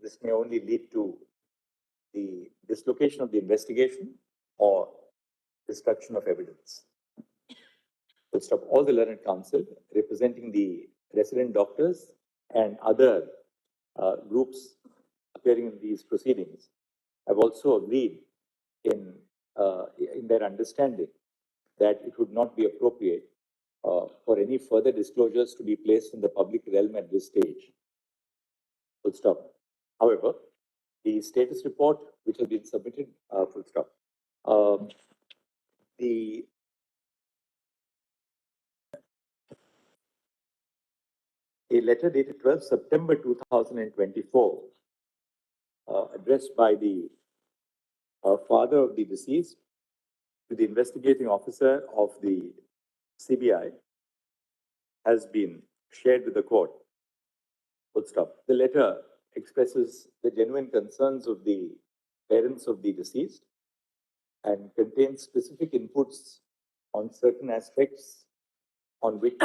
this may only lead to the dislocation of the investigation or destruction of evidence. We'll stop. All the learned counsel representing the resident doctors and other groups appearing in these proceedings have also agreed in their understanding that it would not be appropriate for any further disclosures to be placed in the public realm at this stage. Full stop. However, the status report which has been submitted, full stop. A letter dated 12 September 2024, addressed by the father of the deceased to the investigating officer of the CBI, has been shared with the court. Full stop. The letter expresses the genuine concerns of the parents of the deceased and contains specific inputs on certain aspects on which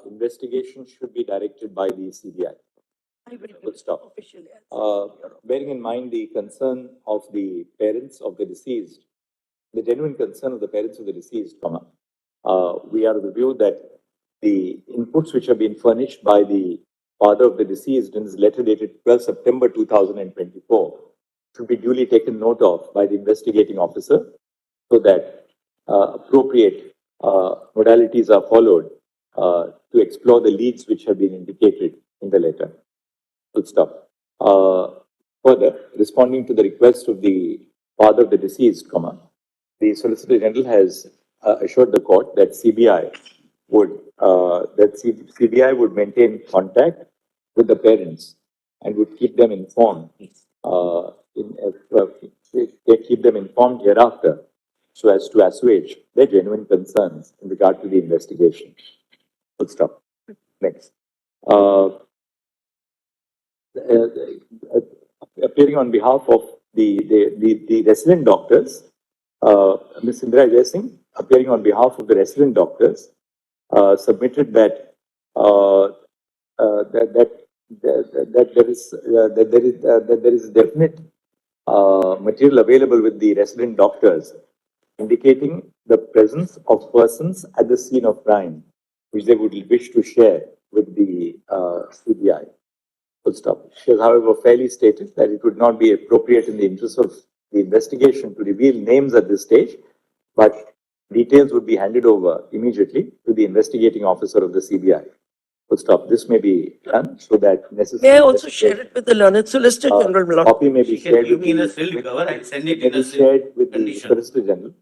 investigation should be directed by the CBI. Full stop. Bearing in mind the concern of the parents of the deceased, the genuine concern of the parents of the deceased, we are of the view that the inputs which have been furnished by the father of the deceased in his letter dated 12 September 2024 should be duly taken note of by the investigating officer so that appropriate modalities are followed to explore the leads which have been indicated in the letter. Full stop. Further, responding to the request of the father of the deceased, the Solicitor General has assured the court that CBI would maintain contact with the parents and would keep them informed, keep them informed hereafter, so as to assuage their genuine concerns in regard to the investigation. Full stop. Next. Appearing on behalf of the resident doctors, Ms. Indra Ajay Singh, appearing on behalf of the resident doctors, submitted that there is definite material available with the resident doctors, indicating the presence of persons at the scene of crime, which they would wish to share with the CBI. Full stop. She has, however, fairly stated that it would not be appropriate in the interest of the investigation to reveal names at this stage, but details would be handed over immediately to the investigating officer of the CBI. Full stop. This may be done so that necessary. May I also share it with the learned Solicitor General? Copy may be shared with in a sealed cover and send it in a sealed the Solicitor General,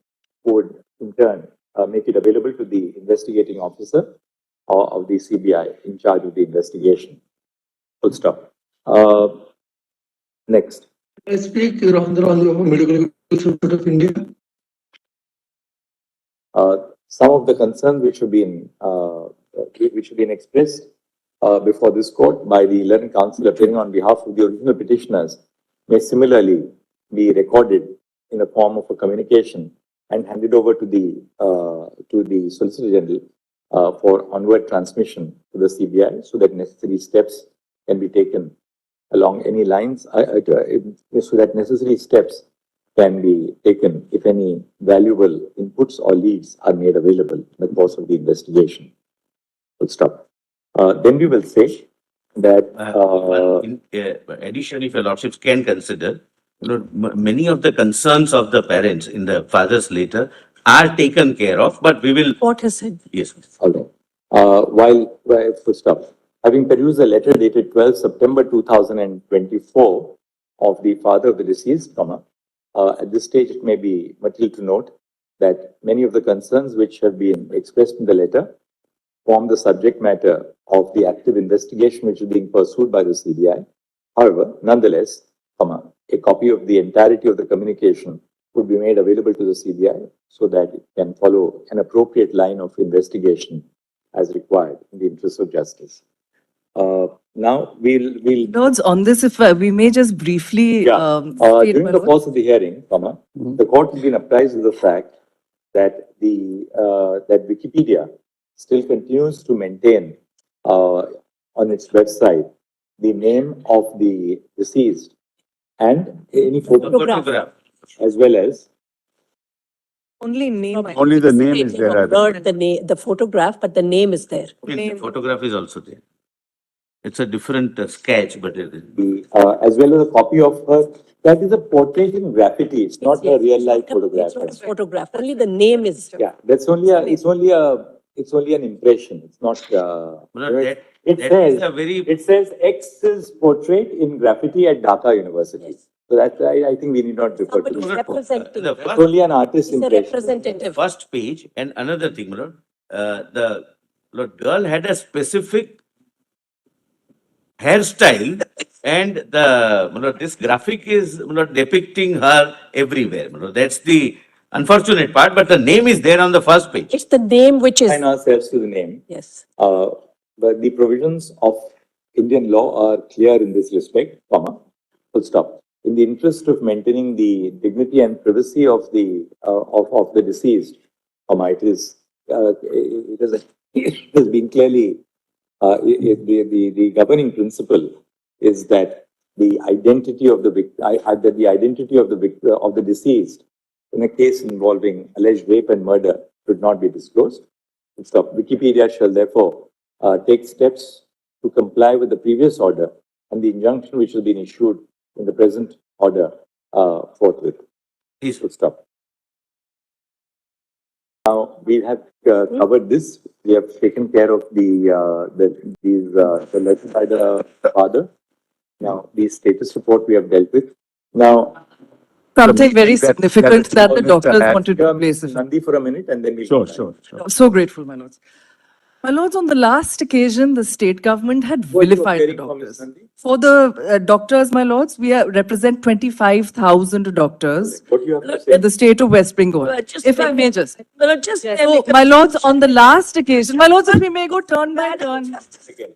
who would in turn make it available to the investigating officer of the CBI in charge of the investigation. Full stop. Next. I speak, Your Honor, on behalf of Medical Institute of India. Some of the concerns which have been expressed before this court by the learned counsel appearing on behalf of the original petitioners may similarly be recorded in the form of a communication and handed over to the Solicitor General for onward transmission to the CBI, so that necessary steps can be taken along any lines, so that necessary steps can be taken if any valuable inputs or leads are made available in the course of the investigation. Full stop. Then we will say that additionally, if your lordships can consider, many of the concerns of the parents in the father's letter are taken care of, but we will. What has said? Yes. Okay. While full stop. Having perused the letter dated 12 September 2024 of the father of the deceased, at this stage it may be material to note that many of the concerns which have been expressed in the letter form the subject matter of the active investigation which is being pursued by the CBI. However, nonetheless, a copy of the entirety of the communication would be made available to the CBI so that it can follow an appropriate line of investigation as required in the interest of justice. Now we'll Lords, on this, if we may just briefly during the course of the hearing, the court has been apprised of the fact that that Wikipedia still continues to maintain on its website the name of the deceased and any photograph as well as Only name. Only the name is there. Not the name, the photograph, but the name is there. The photograph is also there. It's a different sketch, but it is. the, as well as a copy of her. That is a portrait in graffiti. It's not a real life photograph. It's not a photograph, only the name is. Yeah, that's only it's only an impression. It's not, No, that- it that says, is a very, it says X's portrait in graffiti at Dhaka University. Yes. So that, I think we need not refer to Somebody is it. representing. the It's first, only an artist's It's a impression. representative. first page and another thing, Lord, the Lord, girl had a specific hairstyle and the, Lord, this graphic is, Lord, depicting her everywhere. Lord. That's the unfortunate part, but the name is there on the first page. It's the name which is, Assign ourselves to the name. yes. But the provisions of Indian law are clear in this respect, comma, full stop. In the interest of maintaining the dignity and privacy of the deceased, comma, it has been clearly, the governing principle is that the identity of the of the deceased in a case involving alleged rape and murder should not be disclosed. Full stop. Wikipedia shall therefore take steps to comply with the previous order and the injunction which has been issued in the present order forthwith. Please. Full stop. Now, we have covered this. We have taken care of the letter by the father. Now, the status report we have dealt with. Now, Something very That- significant that's that all the Mr. doctors Hack. wanted to place. Nandi for a minute and then we'll. Sure, come sure, back. sure. I'm so grateful, my lords. My lords, on the last occasion, the state government had Who are you vilified the appearing for, Ms. doctors. Nandi? For the doctors, my lords, represent 25,000 doctors What do you have to in say? the state of West Bengal. Well, just If I make- may just. Well, just. So, my lords, on the last occasion, my lords, if we may go turn by turn. Again.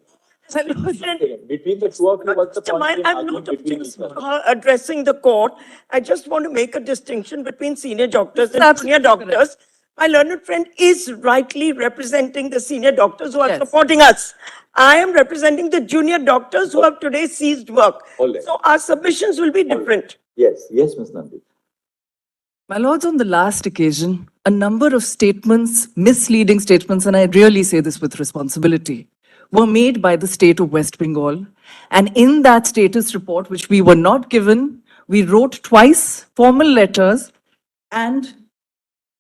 My lords, Between the two of you, what's the Mr. Mine, point in I'm arguing not between each other? addressing the court. I just want to make a distinction between senior doctors and Absolutely junior correct. doctors. My learned friend is rightly representing the senior doctors who are Yes. supporting us. I am representing the junior doctors who have today ceased work. All right. So our submissions will be different. Yes, Ms. Nandi. My lords, on the last occasion, a number of statements, misleading statements, and I really say this with responsibility, were made by the state of West Bengal. And in that status report, which we were not given, we wrote twice formal letters and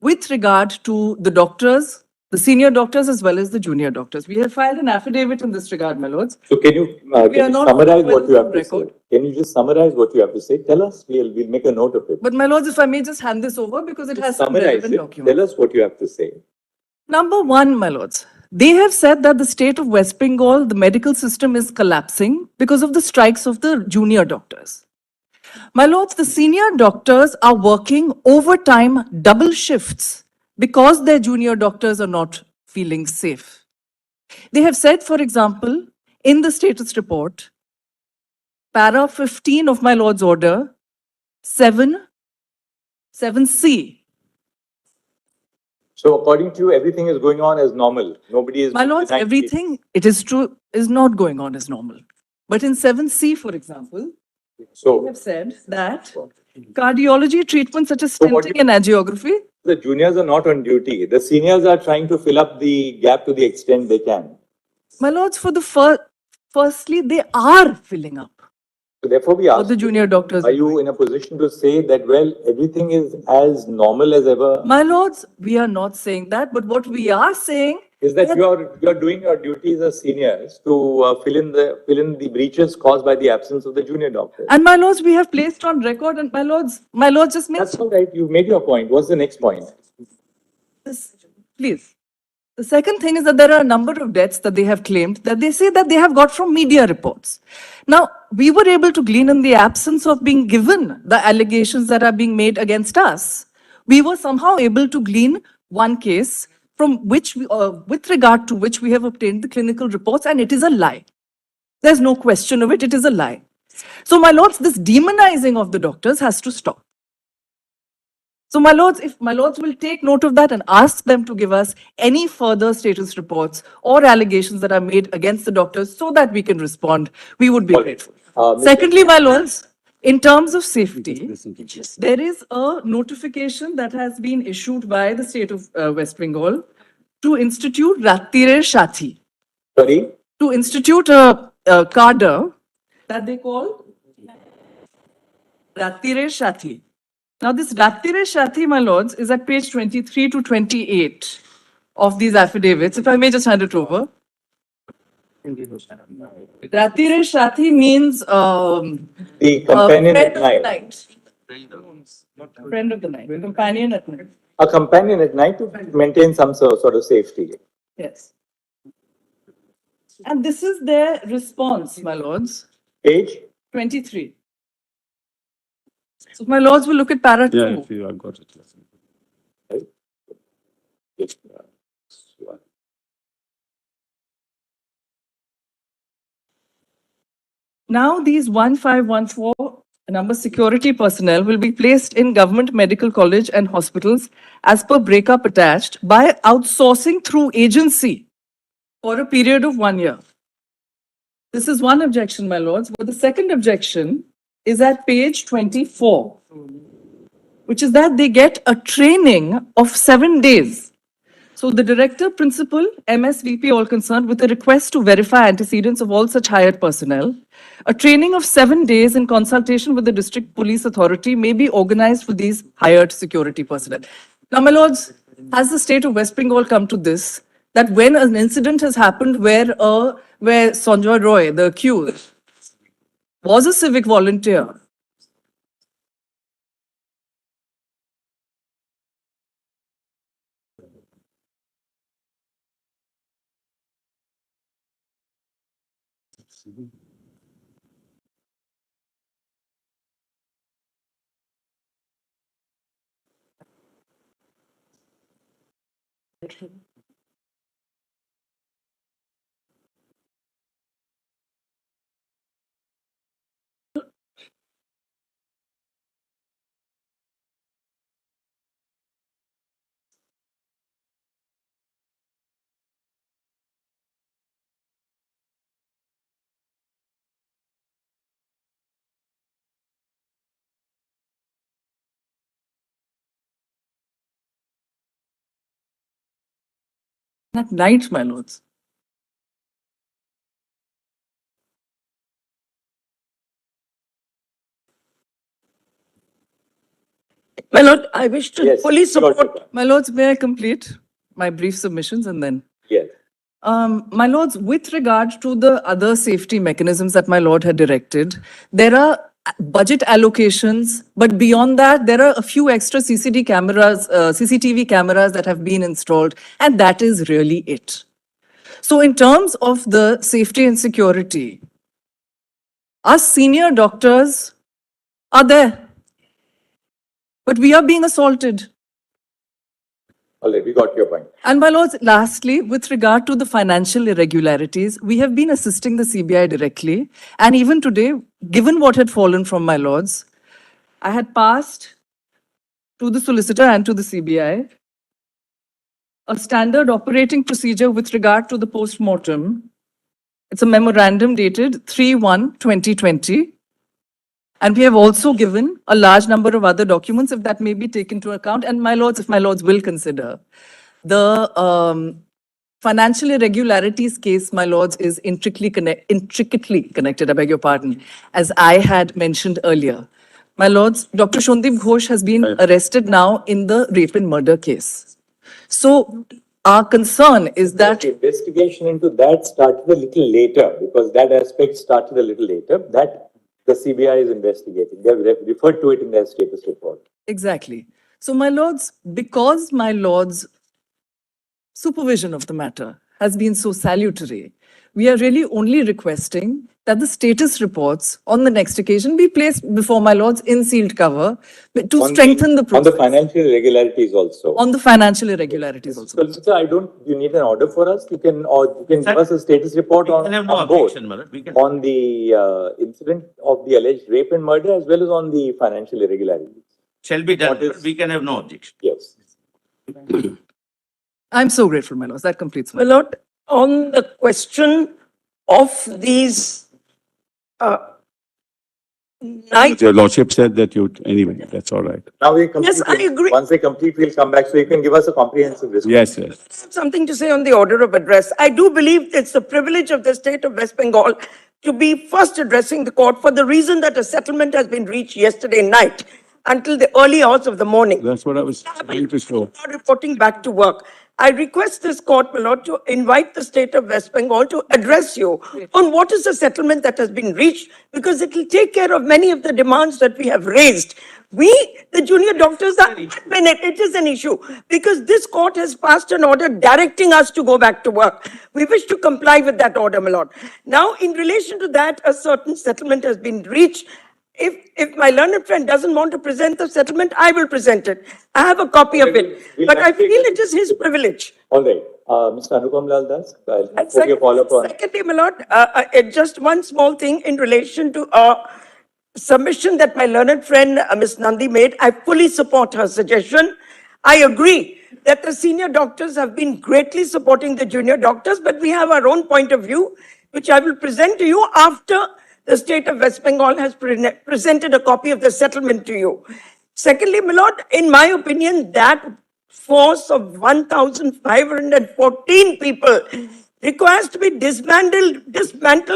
with regard to the doctors, the senior doctors as well as the junior doctors. We have filed an affidavit in this regard, my lords. So can you, are can you not summarize well what you have to say? record. Can you just summarize what you have to say? Tell us, we'll make a note of it. But my lords, if I may just hand this over because it has some Summarize relevant it. documents. Tell us what you have to say. Number one, my lords, they have said that the state of West Bengal, the medical system is collapsing because of the strikes of the junior doctors. My lords, the senior doctors are working overtime double shifts because their junior doctors are not feeling safe. They have said, for example, in the status report, para 15 of my lord's order, 7C. So according to you, everything is going on as normal. Nobody is. My lords, denying it. everything, it is true, is not going on as normal. But in 7C, for example, they So have said that cardiology treatments such as So what stenting and angiography, the juniors are not on duty. The seniors are trying to fill up the gap to the extent they can. my lords, for the firstly, they are filling up So therefore we what ask, the junior doctors are you in a position to say that, well, everything is as normal as ever? My lords, we are not saying that, but what we are saying Is that you're doing your duties as seniors to fill in the breaches caused by the absence of the junior doctors? and my lords, we have placed on record, and my lords, just make That's all right. You've made your point. What's the next point? this, please. The second thing is that there are a number of deaths that they have claimed that they say that they have got from media reports. Now, we were able to glean in the absence of being given the allegations that are being made against us. We were somehow able to glean one case from which, with regard to which we have obtained the clinical reports, and it is a lie. There's no question of it, it is a lie. So, my lords, this demonizing of the doctors has to stop. So, my lords, if my lords will take note of that and ask them to give us any further status reports or allegations that are made against the doctors so that we can respond, we would be grateful. Secondly, my lords, in terms of safety, there is a notification that has been issued by the state of West Bengal to institute Rattire Shathi, Sorry, to institute a cadre that they call Rattire Shathi. Now, this Rattire Shathi, my lords, is at page 23 to 28 of these affidavits. If I may just hand it over. Rattire Shathi means the companion friend at of the night. night. Friend of the night, companion at night. A companion at night to maintain some sort of safety. Yes. And this is their response, my lords, Page? 23. So, my lords will look at para 2. Yeah, if you have got it. Now, these 1514 number security personnel will be placed in government medical college and hospitals as per breakup attached by outsourcing through agency for a period of 1 year. This is one objection, my lords. But the second objection is at page 24, which is that they get a training of 7 days. So the director, principal, MSVP, all concerned, with a request to verify antecedents of all such hired personnel. A training of 7 days in consultation with the district police authority may be organized for these hired security personnel. Now, my lords, has the state of West Bengal come to this, that when an incident has happened where Sanjoy Roy, the accused, was a civic volunteer, at night, my lords. My lord, I wish to Yes, fully support. Lordship. My lords, may I complete my brief submissions and then? Yes. My lords, with regard to the other safety mechanisms that my lord had directed, there are budget allocations, but beyond that, there are a few extra CCTV cameras that have been installed, and that is really it. So in terms of the safety and security, us senior doctors are there, but we are being assaulted. All right, we got your point. And my lords, lastly, with regard to the financial irregularities, we have been assisting the CBI directly. And even today, given what had fallen from my lords, I had passed to the solicitor and to the CBI a standard operating procedure with regard to the post-mortem. It's a memorandum dated 3/1/2020. And we have also given a large number of other documents, if that may be taken into account. And my lords, if my lords will consider, the financial irregularities case, my lords, is intricately connected, I beg your pardon, as I had mentioned earlier. My lords, Dr. Shondip Ghosh has been arrested now in the rape and murder case. So our concern is that The investigation into that started a little later, because that aspect started a little later. That the CBI is investigating. They have referred to it in their status report. exactly. So my lords, because my lords' supervision of the matter has been so salutary, we are really only requesting that the status reports on the next occasion be placed before my lords in sealed cover to strengthen the On process. the financial irregularities also. On the financial irregularities also. Solicitor, you need an order for us? You can give Sir, us a status report We on can have no on both. objection, my lord. We can. On the incident of the alleged rape and murder, as well as on the financial irregularities. shall be done, What is- but we can have no objection. Yes. I'm so grateful, my lords. That completes my. My lord, on the question of these night, Your lordship said that you, anyway, that's all right. Now we complete. Yes, I agree. Once they complete, we'll come back, so you can give us a comprehensive response. Yes, yes. something to say on the order of address. I do believe it's the privilege of the state of West Bengal to be first addressing the court for the reason that a settlement has been reached yesterday night until the early hours of the morning. That's what I was trying to show. Now reporting back to work. I request this court, my lord, to invite the state of West Bengal to address you on what is the settlement that has been reached, because it will take care of many of the demands that we have raised. We, the junior doctors, are, it is an issue, because this court has passed an order directing us to go back to work. We wish to comply with that order, my lord. Now, in relation to that, a certain settlement has been reached. If my learned friend doesn't want to present the settlement, I will present it. I have a copy of it, but I feel it is his privilege. All right, Mr. Anupam Lal Das, I'll And put your follow-up on. secondly, my lord, just one small thing in relation to submission that my learned friend, Ms. Nandi made. I fully support her suggestion. I agree that the senior doctors have been greatly supporting the junior doctors, but we have our own point of view, which I will present to you after the state of West Bengal has presented a copy of the settlement to you. Secondly, my lord, in my opinion, that force of 1,514 people requires to be dismantled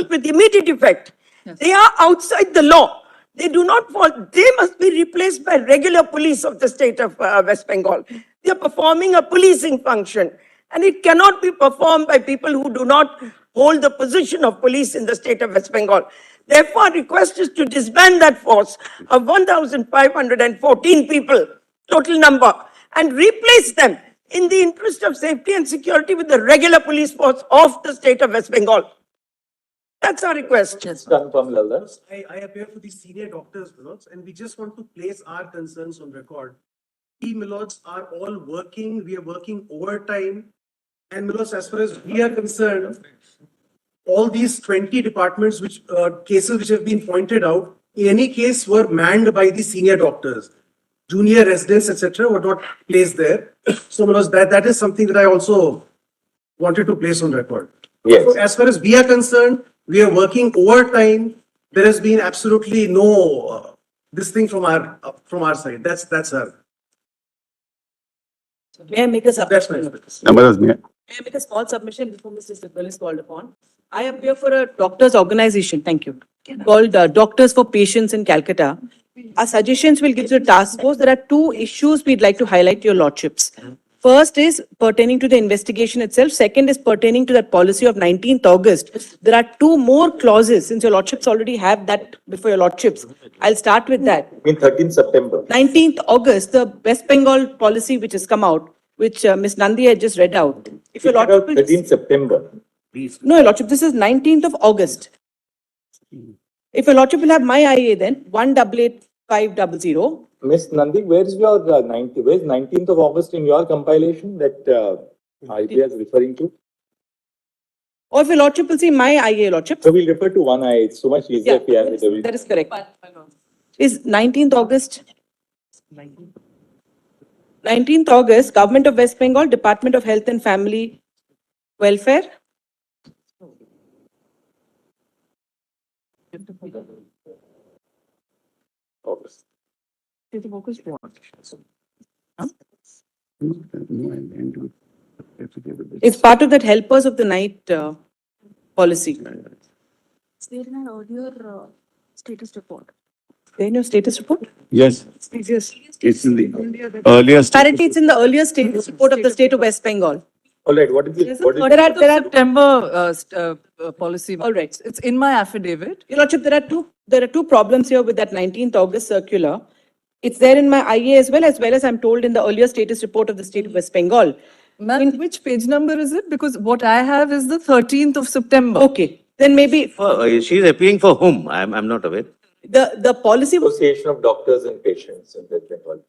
with immediate effect. They are outside the law. They do not fall. They must be replaced by regular police of the state of West Bengal. They are performing a policing function, and it cannot be performed by people who do not hold the position of police in the state of West Bengal. Therefore, request is to disband that force of 1,514 people, total number, and replace them in the interest of safety and security with the regular police force of the state of West Bengal. That's our request. Mr. Anupam Lal Das. I appear for the senior doctors, Milords, and we just want to place our concerns on record. We, Milords, are all working, we are working overtime. And Milords, as far as we are concerned, all these 20 departments, which cases which have been pointed out, in any case were manned by the senior doctors. Junior residents, etc., were not placed there. So, Milords, that is something that I also wanted to place on record. Yes. So as far as we are concerned, we are working overtime. There has been absolutely no this thing from our side. That's our. May I make a submission? That's my. May I make a small submission before Mr. Sibal is called upon? I appear for a doctors' organization, thank you, called Doctors for Patients in Calcutta. Our suggestions will give to the task force. There are two issues we'd like to highlight to your lordships. First is pertaining to the investigation itself. Second is pertaining to that policy of 19th August. There are two more clauses, since your lordships already have that before your lordships. I'll start with that. I mean 13th September. 19th August, the West Bengal policy which has come out, which Ms. Nandi had just read out. If your lordship will 13th September. No, your lordship, this is 19th of August. If your lordship will have my IA then, 188500. Miss Nandi, where's 19th of August in your compilation that idea is referring to? Or if your lordship will see my IA, lordship. So we'll refer to one eye. It's so much easier if we have it. That is correct. Is 19th August. 19th August, Government of West Bengal, Department of Health and Family Welfare. August. It's part of that helpers of the night policy. Is there in an earlier status report? There in your status report? Yes, Previous. it's in the earliest. Apparently, it's in the earlier status report of the state of West Bengal. All right, what is it? What is There are September policy. All right. It's in my affidavit. Your lordship, there are two problems here with that 19th August circular. It's there in my IA as well as I'm told in the earlier status report of the state of West Bengal. Ma'am, which page number is it? Because what I have is the 13th of September. Okay, then maybe She's appealing for whom? I'm not aware. the policy was, Association of Doctors and Patients in West Bengal.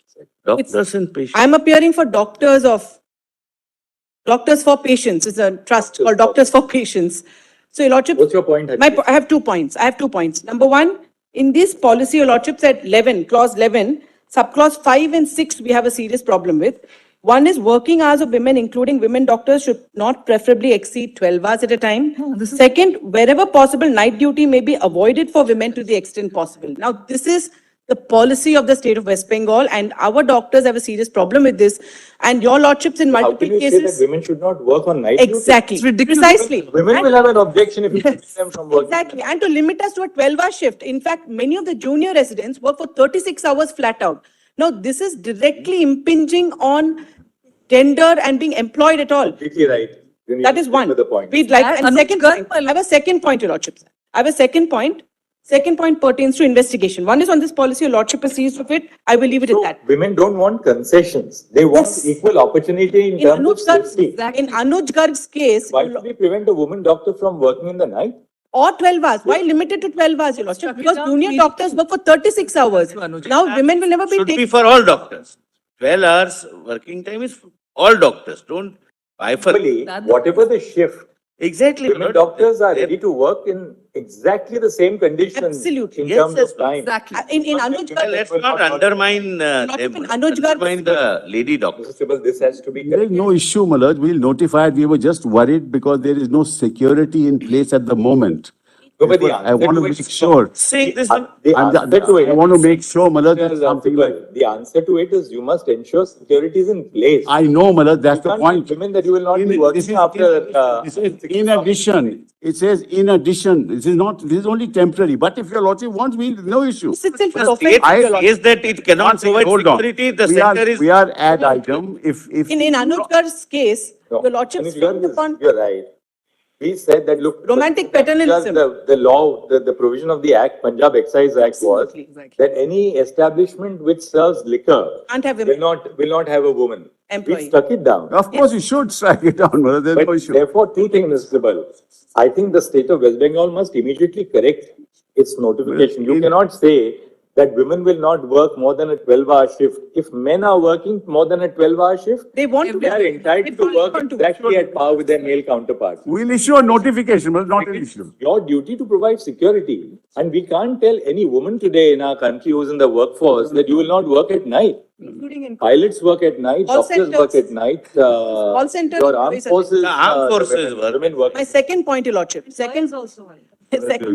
Doctors and patients. I'm appearing for Doctors for Patients. It's a trust called Doctors for Patients. So your lordship. What's your point? I have 2 points. Number one, in this policy, your lordship said 11, clause 11, Subclause 5 and 6, we have a serious problem with. One is working hours of women, including women doctors, should not preferably exceed 12 hours at a time. Second, wherever possible, night duty may be avoided for women to the extent possible. Now, this is the policy of the state of West Bengal, and our doctors have a serious problem with this. And your lordships in How multiple can you say that cases. women should not work on night duty? Exactly, It's ridiculous. precisely. Women And- will have an objection if you keep them from working. Exactly, and to limit us to a 12-hour shift. In fact, many of the junior residents work for 36 hours flat out. Now, this is directly impinging on gender and being employed at all. Completely right. You need That to is stick one. to the point. We'd like, And and second Anuj point, Garg, I have a second point, your lordship. I have a second point. Second point pertains to investigation. One is on this policy, your lordship is seized of it. I will leave it at So, that. women don't want concessions. They want Yes. equal opportunity in In terms of Anuj Garg's, safety. in Anuj Garg's case, Why should we prevent a woman doctor from working in the night? or 12 hours. Why limited to 12 hours, your lordship? Struck it Because down junior immediately. doctors work for 36 hours. Anuj. Now, women will never be Should be taken. for all doctors. 12 hours working time is for all doctors. Don't bifurcate. Equally, That- whatever the shift, Exactly. women Lord. doctors are ready to work in exactly the same conditions. Absolutely. In Yes, terms yes, of time. Exactly. In Anuj Well, Garg, let's not undermine Not them. even Anuj Garg- Undermine the lady doctors. Mr. Sibal, this has to be There is corrected. no issue, Malaj. We'll notify it. We were just worried because there is no security in place at the moment. No, but the I answer want to to make it- sure. Saying this, The And answer to it. I want to make sure, Malaj, that Mr. something Sibal, like, The answer to it is you must ensure security is in place. I know, Malaj, that's You the can't point. tell women that you will not be This working is- after. This is in addition, it says in addition, this is not, this is only temporary, but if your lordship wants, we, no issue. this itself is the offensive, state your lordship. says that it cannot One second, provide hold on. security. The We are- center is. We are ad item, if. In Anuj Garg's case, No, your lordship Anuj frowned Garg is- upon You're right. We said that, look. Romantic paternalism. The law, the provision of the Act, Punjab Excise Act was Absolutely, exactly. that any establishment which serves liquor Can't have will women. not have a woman. Employee. We stuck it down. Of course, you should strike it down, Malaj, there's no But issue. therefore, two things, Mr. Sibal. I think the state of West Bengal must immediately correct its notification. You cannot say that women will not work more than a 12-hour shift. If men are working more than a 12-hour shift, They want to. they are entitled to work exactly at par with their male counterparts. We'll issue a notification, but not an issue. Your duty to provide security. And we can't tell any woman today in our country who's in the workforce that you will not work at night. Including in. Pilots work at night, Call doctors work centers. at night, Call centers your armed employees are- forces. The armed forces women- work. Women work. My second point, your lordship. Second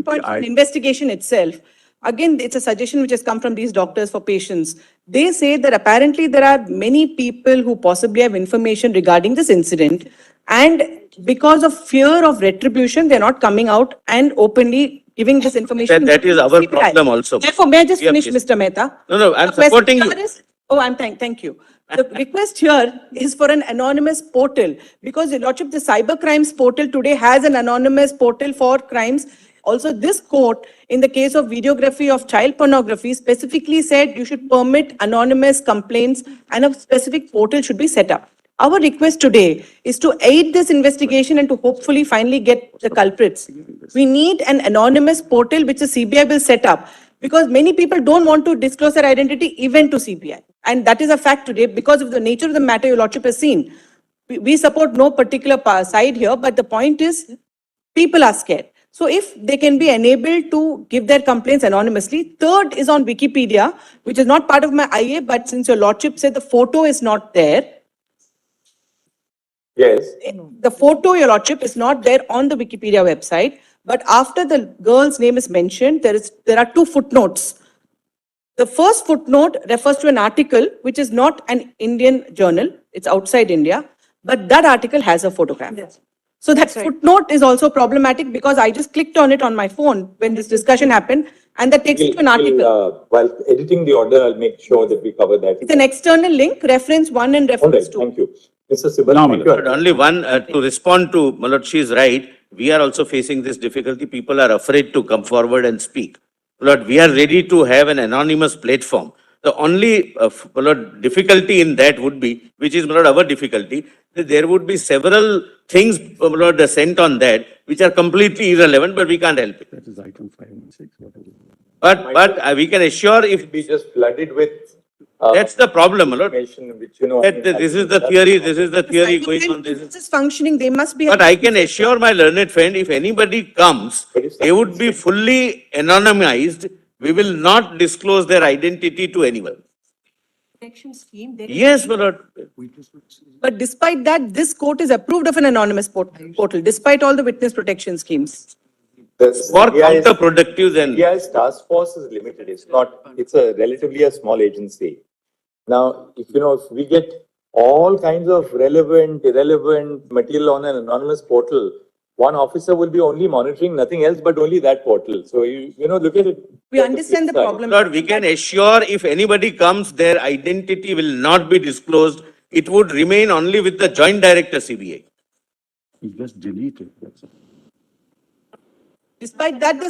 point on investigation itself. Again, it's a suggestion which has come from these doctors for patients. They say that apparently there are many people who possibly have information regarding this incident. And because of fear of retribution, they're not coming out and openly giving this information. That is our CBI. problem also. Therefore, may I just Yeah, finish, please. Mr. Mehta? No, I'm The question supporting you. here is- Oh, thank you. The request here is for an anonymous portal, because Your Lordship, the cyber crimes portal today has an anonymous portal for crimes. Also, this court, in the case of videography of child pornography, specifically said you should permit anonymous complaints and a specific portal should be set up. Our request today is to aid this investigation and to hopefully finally get the culprits. We need an anonymous portal which the CBI will set up, because many people don't want to disclose their identity even to CBI. And that is a fact today because of the nature of the matter your lordship has seen. We support no particular side here, but the point is people are scared. So if they can be enabled to give their complaints anonymously. Third is on Wikipedia, which is not part of my IA, but since your lordship said the photo is not there, Yes. the photo, your lordship, is not there on the Wikipedia website, but after the girl's name is mentioned, there are two footnotes. The first footnote refers to an article which is not an Indian journal, it's outside India, but that article has a photograph. So that footnote is also problematic because I just clicked on it on my phone when this discussion happened, and that takes me to an article. While editing the order, I'll make sure that we cover that. It's an external link, reference 1 and All right, reference 2. thank you. Mr. Sibal. Phenomenal. thank you. But only one, to respond to, Malad, she is right. We are also facing this difficulty. People are afraid to come forward and speak. Malad, we are ready to have an anonymous platform. The only Malad, difficulty in that would be, which is Malad, our difficulty, that there would be several things Malad, sent on that which are completely irrelevant, but we can't help it. That is item 5 and 6. What is it? But we can assure if Be just flooded with. that's the problem, Malad. Information which, you know. That this is the theory, this is the theory going on. This is. This is functioning, they must be. But I can assure my learned friend, if anybody comes, they would be fully anonymized. We will not disclose their identity to anyone. protection scheme. There is Yes, my lord. But despite that, this court is approved of an anonymous portal, despite all the witness protection schemes. The For CBI's counterproductive then. CBI's task force is limited. It's not, it's a relatively a small agency. Now, if if we get all kinds of relevant, irrelevant material on an anonymous portal, one officer will be only monitoring nothing else but only that portal. So look at it. We understand the problem. Lord, we can assure if anybody comes, their identity will not be disclosed. It would remain only with the joint director CBI. You just delete it. That's all. Despite that, the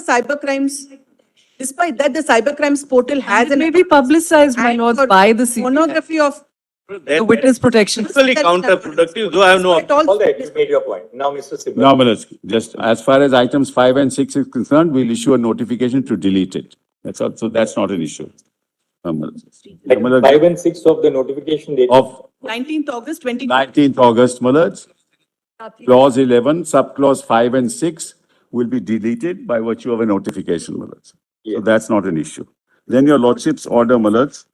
cybercrimes portal has It may be publicized, my lords, by the CBI, pornography of the witness protection. Equally counterproductive, though I have no. All that, you made your point. Now, Mr. Sibal. Now, Manoj, just as far as items 5 and 6 is concerned, we'll issue a notification to delete it. That's all. So that's not an issue. Manoj. Like Manoj, 5 and 6 of the notification date. of 19th August 20. 19th August, Manoj, clause 11, subclause 5 and 6 will be deleted by virtue of a notification, Manoj. So Yes. that's not an issue. Then your lordship's order, Manoj,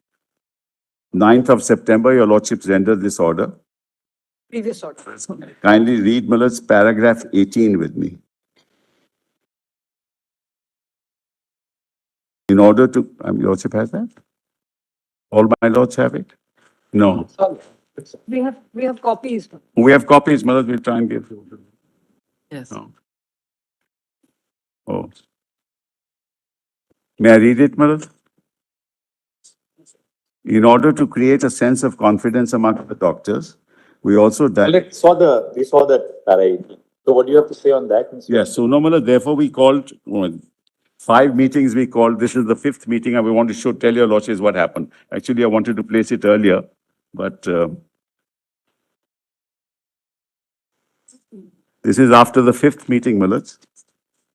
9th of September, your lordships rendered this order. Previous order. Kindly read, Manoj, paragraph 18 with me. In order to, your lordship has that? All my lords have it? No. We have copies. We have copies, Manoj, we'll try and give. Yes. No. Oh. May I read it, Manoj? In order to create a sense of confidence among the doctors, we also We saw that para 18. So what do you have to say on that? Mr. yes, so no, Manoj, therefore we called, 5 meetings we called, this is the 5th meeting and we want to tell your lordships what happened. Actually, I wanted to place it earlier, but this is after the 5th meeting, Manoj.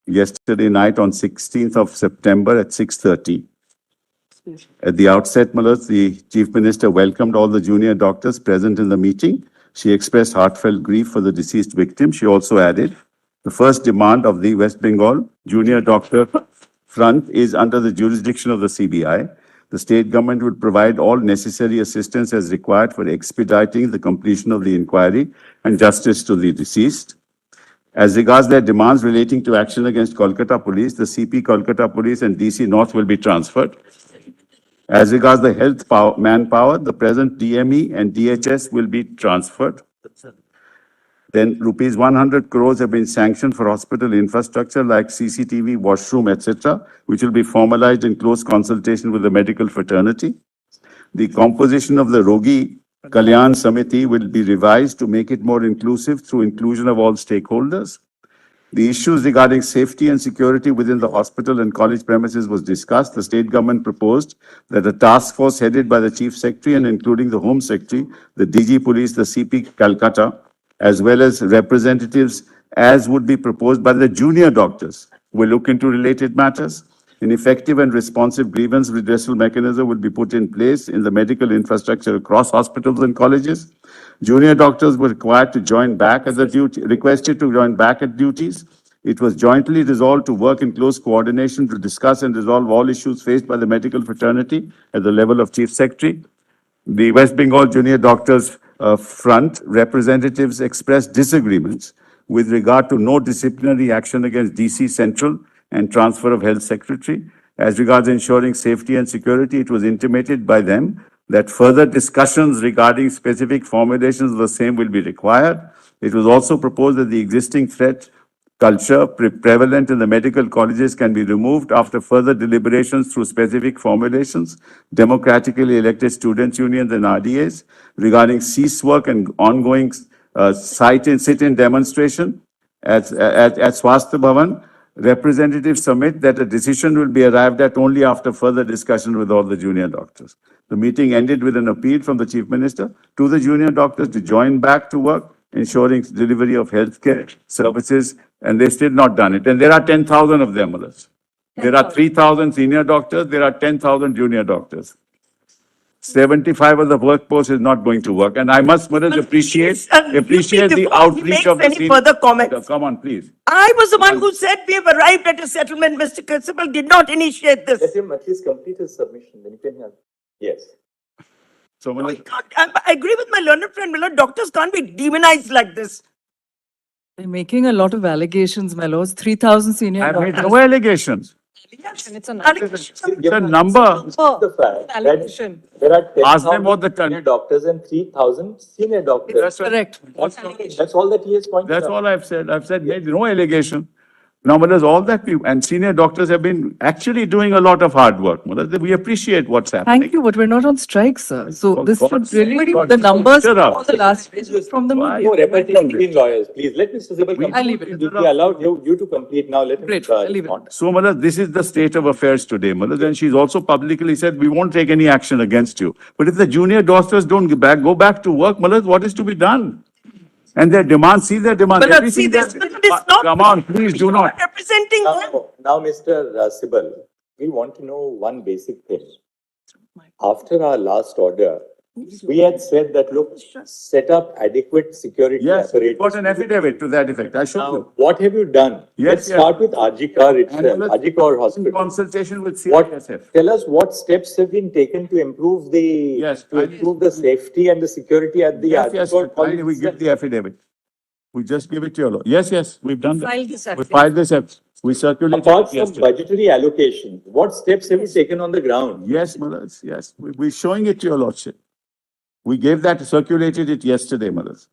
Yesterday night on 16th of September at 6:30. At the outset, Manoj, the Chief Minister welcomed all the junior doctors present in the meeting. She expressed heartfelt grief for the deceased victim. She also added, the first demand of the West Bengal Junior Doctor Front is under the jurisdiction of the CBI. The state government would provide all necessary assistance as required for expediting the completion of the inquiry and justice to the deceased. As regards their demands relating to action against Kolkata Police, the CP Kolkata Police and DC North will be transferred. As regards the manpower, the present DME and DHS will be transferred. Then rupees 100 crores have been sanctioned for hospital infrastructure like CCTV, washroom, etc., which will be formalized in close consultation with the medical fraternity. The composition of the Rogi Kalyan Samiti will be revised to make it more inclusive through inclusion of all stakeholders. The issues regarding safety and security within the hospital and college premises was discussed. The state government proposed that a task force headed by the Chief Secretary and including the Home Secretary, the DG Police, the CP Calcutta, as well as representatives as would be proposed by the junior doctors, will look into related matters. An effective and responsive grievance redressal mechanism will be put in place in the medical infrastructure across hospitals and colleges. Junior doctors were required to join back at requested to join back at duties. It was jointly resolved to work in close coordination to discuss and resolve all issues faced by the medical fraternity at the level of Chief Secretary. The West Bengal Junior Doctors Front representatives expressed disagreements with regard to no disciplinary action against DC Central and transfer of Health Secretary. As regards ensuring safety and security, it was intimated by them that further discussions regarding specific formulations of the same will be required. It was also proposed that the existing threat culture prevalent in the medical colleges can be removed after further deliberations through specific formulations, democratically elected students' unions and RDAs regarding cease work and ongoing sit-in demonstration at Swasthya Bhavan. Representatives submit that a decision will be arrived at only after further discussion with all the junior doctors. The meeting ended with an appeal from the Chief Minister to the junior doctors to join back to work, ensuring delivery of healthcare services, and they've still not done it. And there are 10,000 of them, Malas. There are 3,000 senior doctors, there are 10,000 junior doctors. 75 of the workforce is not going to work. And I must, Malas, appreciate the outreach of the any further comments. Come on, please. I was the one who said we have arrived at a settlement. Mr. Kansipal did not initiate this. Let him at least complete his submission, then you can have. Yes. So, No, Manoj, I agree with my learned friend, my lord. Doctors can't be demonized like this. They're making a lot of allegations, my lords. 3,000 senior I've made doctors. no allegations. It's an The number, The fact that allegation. there are ask them 10,000 what the, junior doctors and 3,000 senior doctors. that's Correct. That's all that he has pointed That's out. all I've said. I've said, made no allegation. Now, but there's all that people, and senior doctors have been actually doing a lot of hard work. We appreciate what's happening. Thank you, but we're not on strike, sir. So For this God's should really, sake, the numbers shut up. for the last from the Why? media. No repetition between lawyers, please. Let Mr. Zibal complete. I'll leave it. We allowed you to complete now. Let him Great, I'll leave it. respond. So, Malad, this is the state of affairs today, Malad, and she's also publicly said, we won't take any action against you. But if the junior doctors don't go back to work, Malad, what is to be done? And their demands, see their demands. But see, everything this that- is not. Come on, please do not. Representing them. Now, Mr. Sibal, we want to know one basic thing. After our last order, we had said that, look, set up adequate security Yes, we apparatus. got an affidavit to that effect. I showed Now, you. what have you done? Yes, Let's yes. start with RG-Kar itself, let's- RG-Kar In Hospital. consultation with What, CBI-FF. tell us what steps have been taken to improve the, Yes, to improve the safety and the security at the Yes, yes, RG-Kar finally, we college give itself? the affidavit. We just give it to you. Yes, yes, we've done that. Filed this We affidavit. filed this, we circulated Apart it from yesterday. budgetary allocation, what steps have you taken on the ground? Yes, Malas, yes, we're showing it to your lordship. We gave that, circulated it yesterday, Malas.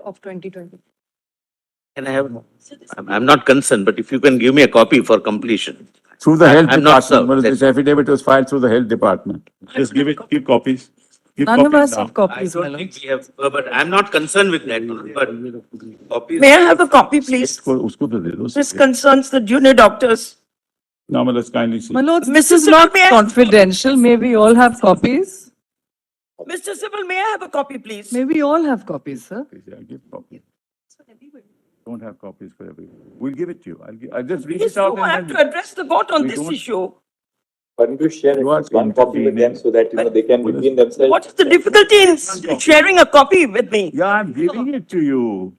Of 2020. Can I have, I'm not concerned, but if you can give me a copy for completion. Through the health I'm not department, served, Malas, that's this affidavit was filed through the health department. Just give it, keep copies. Keep None of copies us now. have I copies, my don't lords. think we have, but I'm not concerned with that, but copies. May I have a copy, please? Usko to de do. This concerns the junior doctors. Now, Malas, kindly see. My lords, this Mr. is not Sibal, may I- confidential. May we all have copies? Mr. Sibal, may I have a copy, please? May we all have copies, sir? Yeah, give copies. Don't have copies for everyone. We'll give it to you. I'll just read Yes, it out you have and to then. address the court on We this don't- issue. Why don't you share You are one copy with them intervening. so that, you know, they can between themselves. What is the difficulty in sharing a copy with me? Yeah, I'm giving it to you.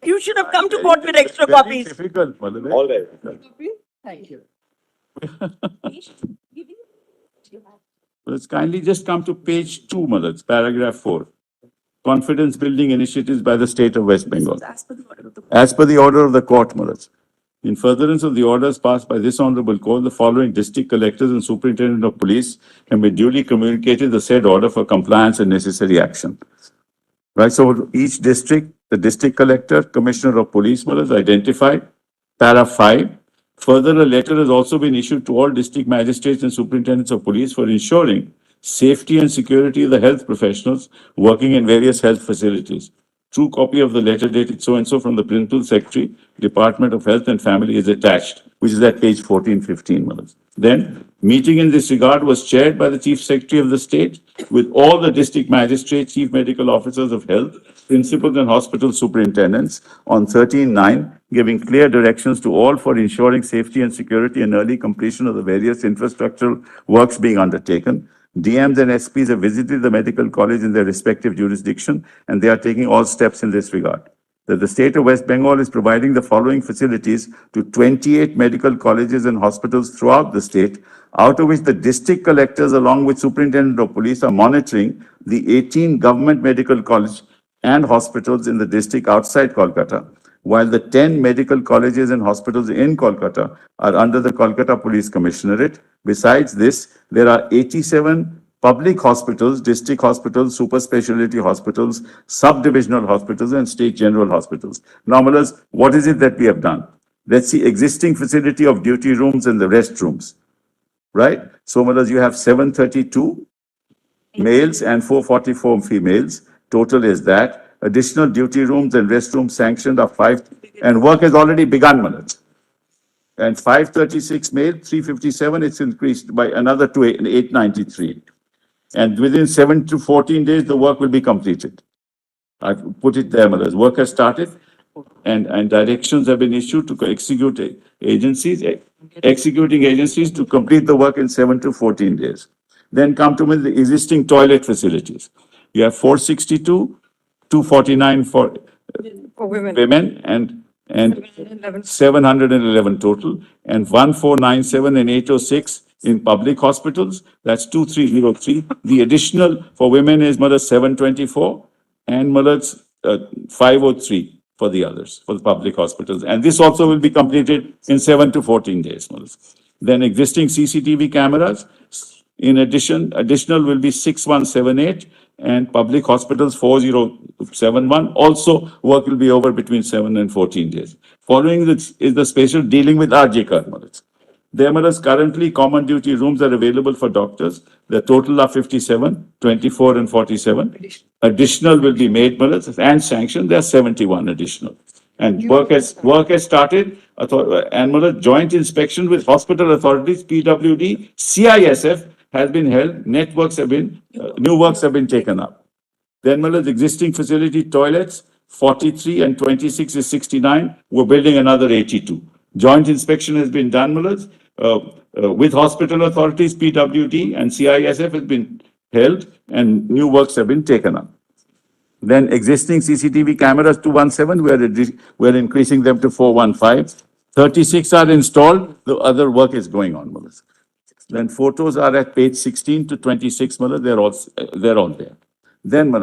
You should have come to court with extra Very copies. difficult, Malas. All right. Thank you. Let's kindly just come to page 2, Malas, paragraph 4. Confidence building initiatives by the state of West Bengal. As per the order of the court, Malas. In furtherance of the orders passed by this honorable court, the following district collectors and superintendent of police have been duly communicated the said order for compliance and necessary action. Right, so each district, the district collector, commissioner of police, Malas, identified. Para 5. Further, a letter has also been issued to all district magistrates and superintendents of police for ensuring safety and security of the health professionals working in various health facilities. True copy of the letter dated so-and-so from the Principal Secretary, Department of Health and Family is attached, which is at page 1415, Malas. Then, meeting in this regard was chaired by the Chief Secretary of the state with all the district magistrates, chief medical officers of health, principals and hospital superintendents on 13/9, giving clear directions to all for ensuring safety and security and early completion of the various infrastructural works being undertaken. DMs and SPs have visited the medical college in their respective jurisdiction, and they are taking all steps in this regard. That the state of West Bengal is providing the following facilities to 28 medical colleges and hospitals throughout the state, out of which the district collectors along with superintendent of police are monitoring the 18 government medical college and hospitals in the district outside Kolkata, while the 10 medical colleges and hospitals in Kolkata are under the Kolkata Police Commissionerate. Besides this, there are 87 public hospitals, district hospitals, super specialty hospitals, sub-divisional hospitals, and state general hospitals. Now, Malas, what is it that we have done? Let's see, existing facility of duty rooms and the restrooms, right? So, Malas, you have 732 males and 444 females. Total is that. Additional duty rooms and restrooms sanctioned are 5, and work has already begun, Malas. And 536 male, 357, it's increased by another 893. And within 7 to 14 days, the work will be completed. I've put it there, Malas. Work has started and directions have been issued to executing agencies to complete the work in 7 to 14 days. Then come to the existing toilet facilities. You have 462, 249 for women and 711 total, and 1497 and 806 In public hospitals, that's 2303. The additional for women is 724 and 503 for the others, for the public hospitals. And this also will be completed in 7 to 14 days. Then existing CCTV cameras, in additional will be 6178 and public hospitals 4071. Also, work will be over between 7 and 14 days. Following this is the special dealing with RJ Karmalas. There are currently common duty rooms are available for doctors. The total are 57, 24 and 47. Additional will be made and sanctioned. There are 71 additional. And work has started and joint inspection with hospital authorities, PWD, CISF has been held. Networks have been, new works have been taken up. Then existing facility toilets, 43 and 26 is 69. We're building another 82. Joint inspection has been done, with hospital authorities, PWD and CISF has been held and new works have been taken up. Then existing CCTV cameras 217, we're increasing them to 415. 36 are installed, the other work is going on, Then photos are at page 16 to 26, they're all there. Then,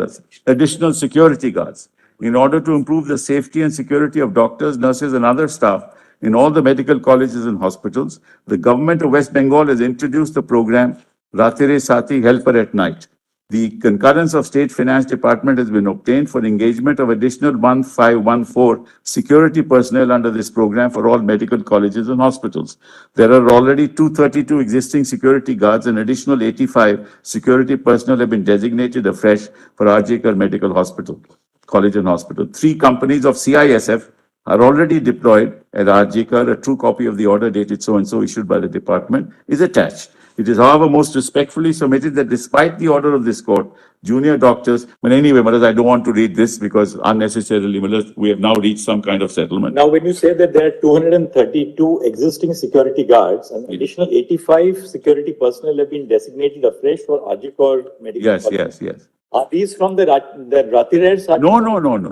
additional security guards. In order to improve the safety and security of doctors, nurses, and other staff in all the medical colleges and hospitals, the government of West Bengal has introduced the program Ratere Sati Helper at Night. The concurrence of State Finance Department has been obtained for engagement of additional 1514 security personnel under this program for all medical colleges and hospitals. There are already 232 existing security guards and additional 85 security personnel have been designated afresh for RJKar Medical Hospital, College and Hospital. 3 companies of CISF are already deployed at RJKar. A true copy of the order dated so-and-so issued by the department is attached. It is, however, most respectfully submitted that despite the order of this court, junior doctors, but anyway, I don't want to read this because unnecessarily, we have now reached some kind of settlement. Now, when you say that there are 232 existing security guards and additional 85 security personnel have been designated afresh for Ajikor Medical Yes, College. yes. Are these from the Ratirers?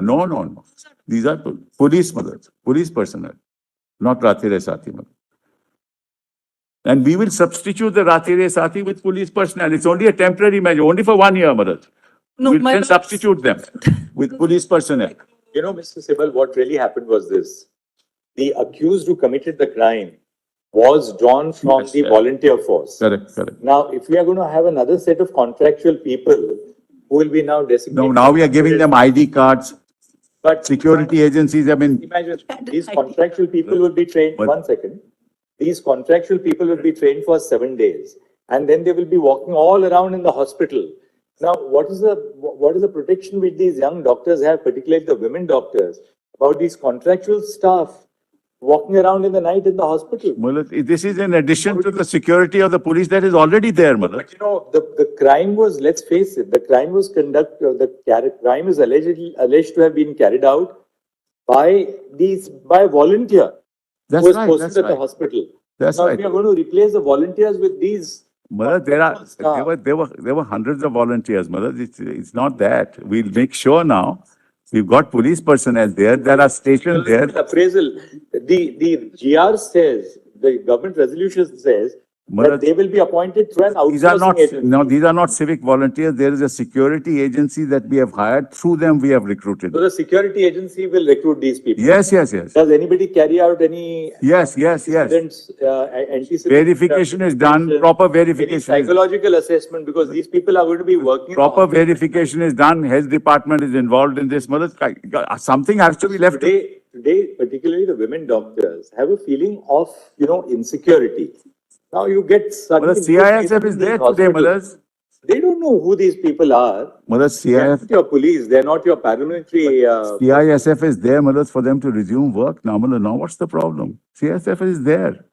No. These are police police personnel, not Ratire Sati. And we will substitute the Ratire Sati with police personnel. It's only a temporary measure, only for 1 year, No, we my can lord, substitute them with police personnel. You know, Mr. Sibal, what really happened was this. The accused who committed the crime was drawn from Yes, the yes. volunteer force. Correct. Now, if we are going to have another set of contractual people who will be now designated. Now we are giving them ID cards. But Security agencies have been, imagine, these contractual people will be trained, But- 1 second. These contractual people will be trained for 7 days and then they will be walking all around in the hospital. Now, what is the protection which these young doctors have, particularly the women doctors, about these contractual staff walking around in the night in the hospital? this is in addition to the security of the police that is already there, But you know, the crime was, let's face it, the crime was crime is alleged to have been carried out by a volunteer That's who was right, posted that's at the right. hospital. That's Now, right. we are going to replace the volunteers with these. There were hundreds of volunteers, It's not that. We'll make sure now. We've got police personnel there. There are stationed there. Appraisal. The GR says, the government resolution says that they will be appointed through an These are not, outsourcing agency. no, these are not civic volunteers. There is a security agency that we have hired. Through them, we have recruited. So the security agency will recruit these people. Yes. Does anybody carry out any? Yes. Verification is done, proper Any verification is, psychological assessment, because these people are going to be working. proper verification is done. Health department is involved in this. Something has to be left. Today, particularly the women doctors have a feeling of, insecurity. Now you get suddenly. CISF is there today, They don't know who these people are. They're CISF. not your police. They're not your paramilitary. CISF is there, for them to resume work. Now, what's the problem? CISF is there.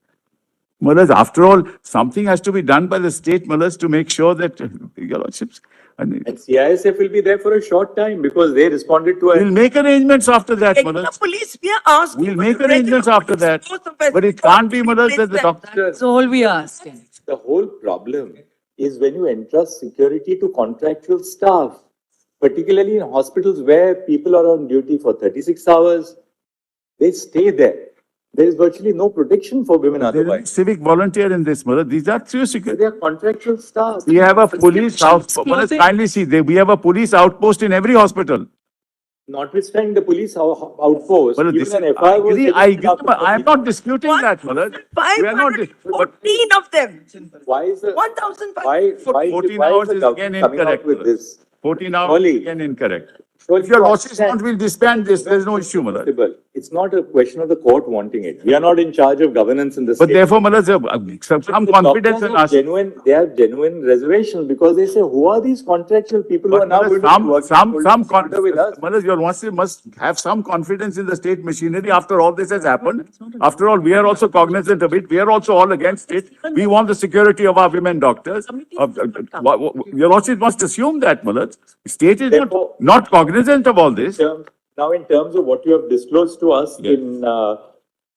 After all, something has to be done by the state, to make sure that, your lordships, And CISF will be there for a short time because they responded to we'll make arrangements after that, Regular police, we are asking. We'll for make the regular arrangements after police that. force of West But it Bengal can't be, to that replace the them. doctor. that's all we are asking. The whole problem is when you entrust security to contractual staff, particularly in hospitals where people are on duty for 36 hours, they stay there. There is virtually no protection for women There is otherwise. civic volunteer in this, Mullah. These are true security. They are contractual staff. We have a police outpost. Closing. Kindly see, we have a police outpost in every hospital. Notwithstanding the police outpost, Well, even this an is, FIR was taken after but I am not disputing that, Mullah. We are not, but 514 of them. Why is the, 1,500. why 14 why hours the is government again coming out incorrect. with this? 14 hours Surely- is again incorrect. Surely If your you losses understand- want, we'll disband this. There is no issue, Mullah. It's not a question of the court wanting it. We are not in charge of governance in the But state. therefore, Mullah, some The confidence doctors in have us. they have genuine reservations because they say, who are these contractual people who are But now Mullah, going to work together with us? Mullah, you must have some confidence in the state machinery after all this has happened. After all, we are also cognizant of it. We are also all against it. We want the security of our women doctors. Your lordship must assume that, Mullah. State is Therefore- not cognizant of all this. Now, in terms of what you have disclosed to us Yes.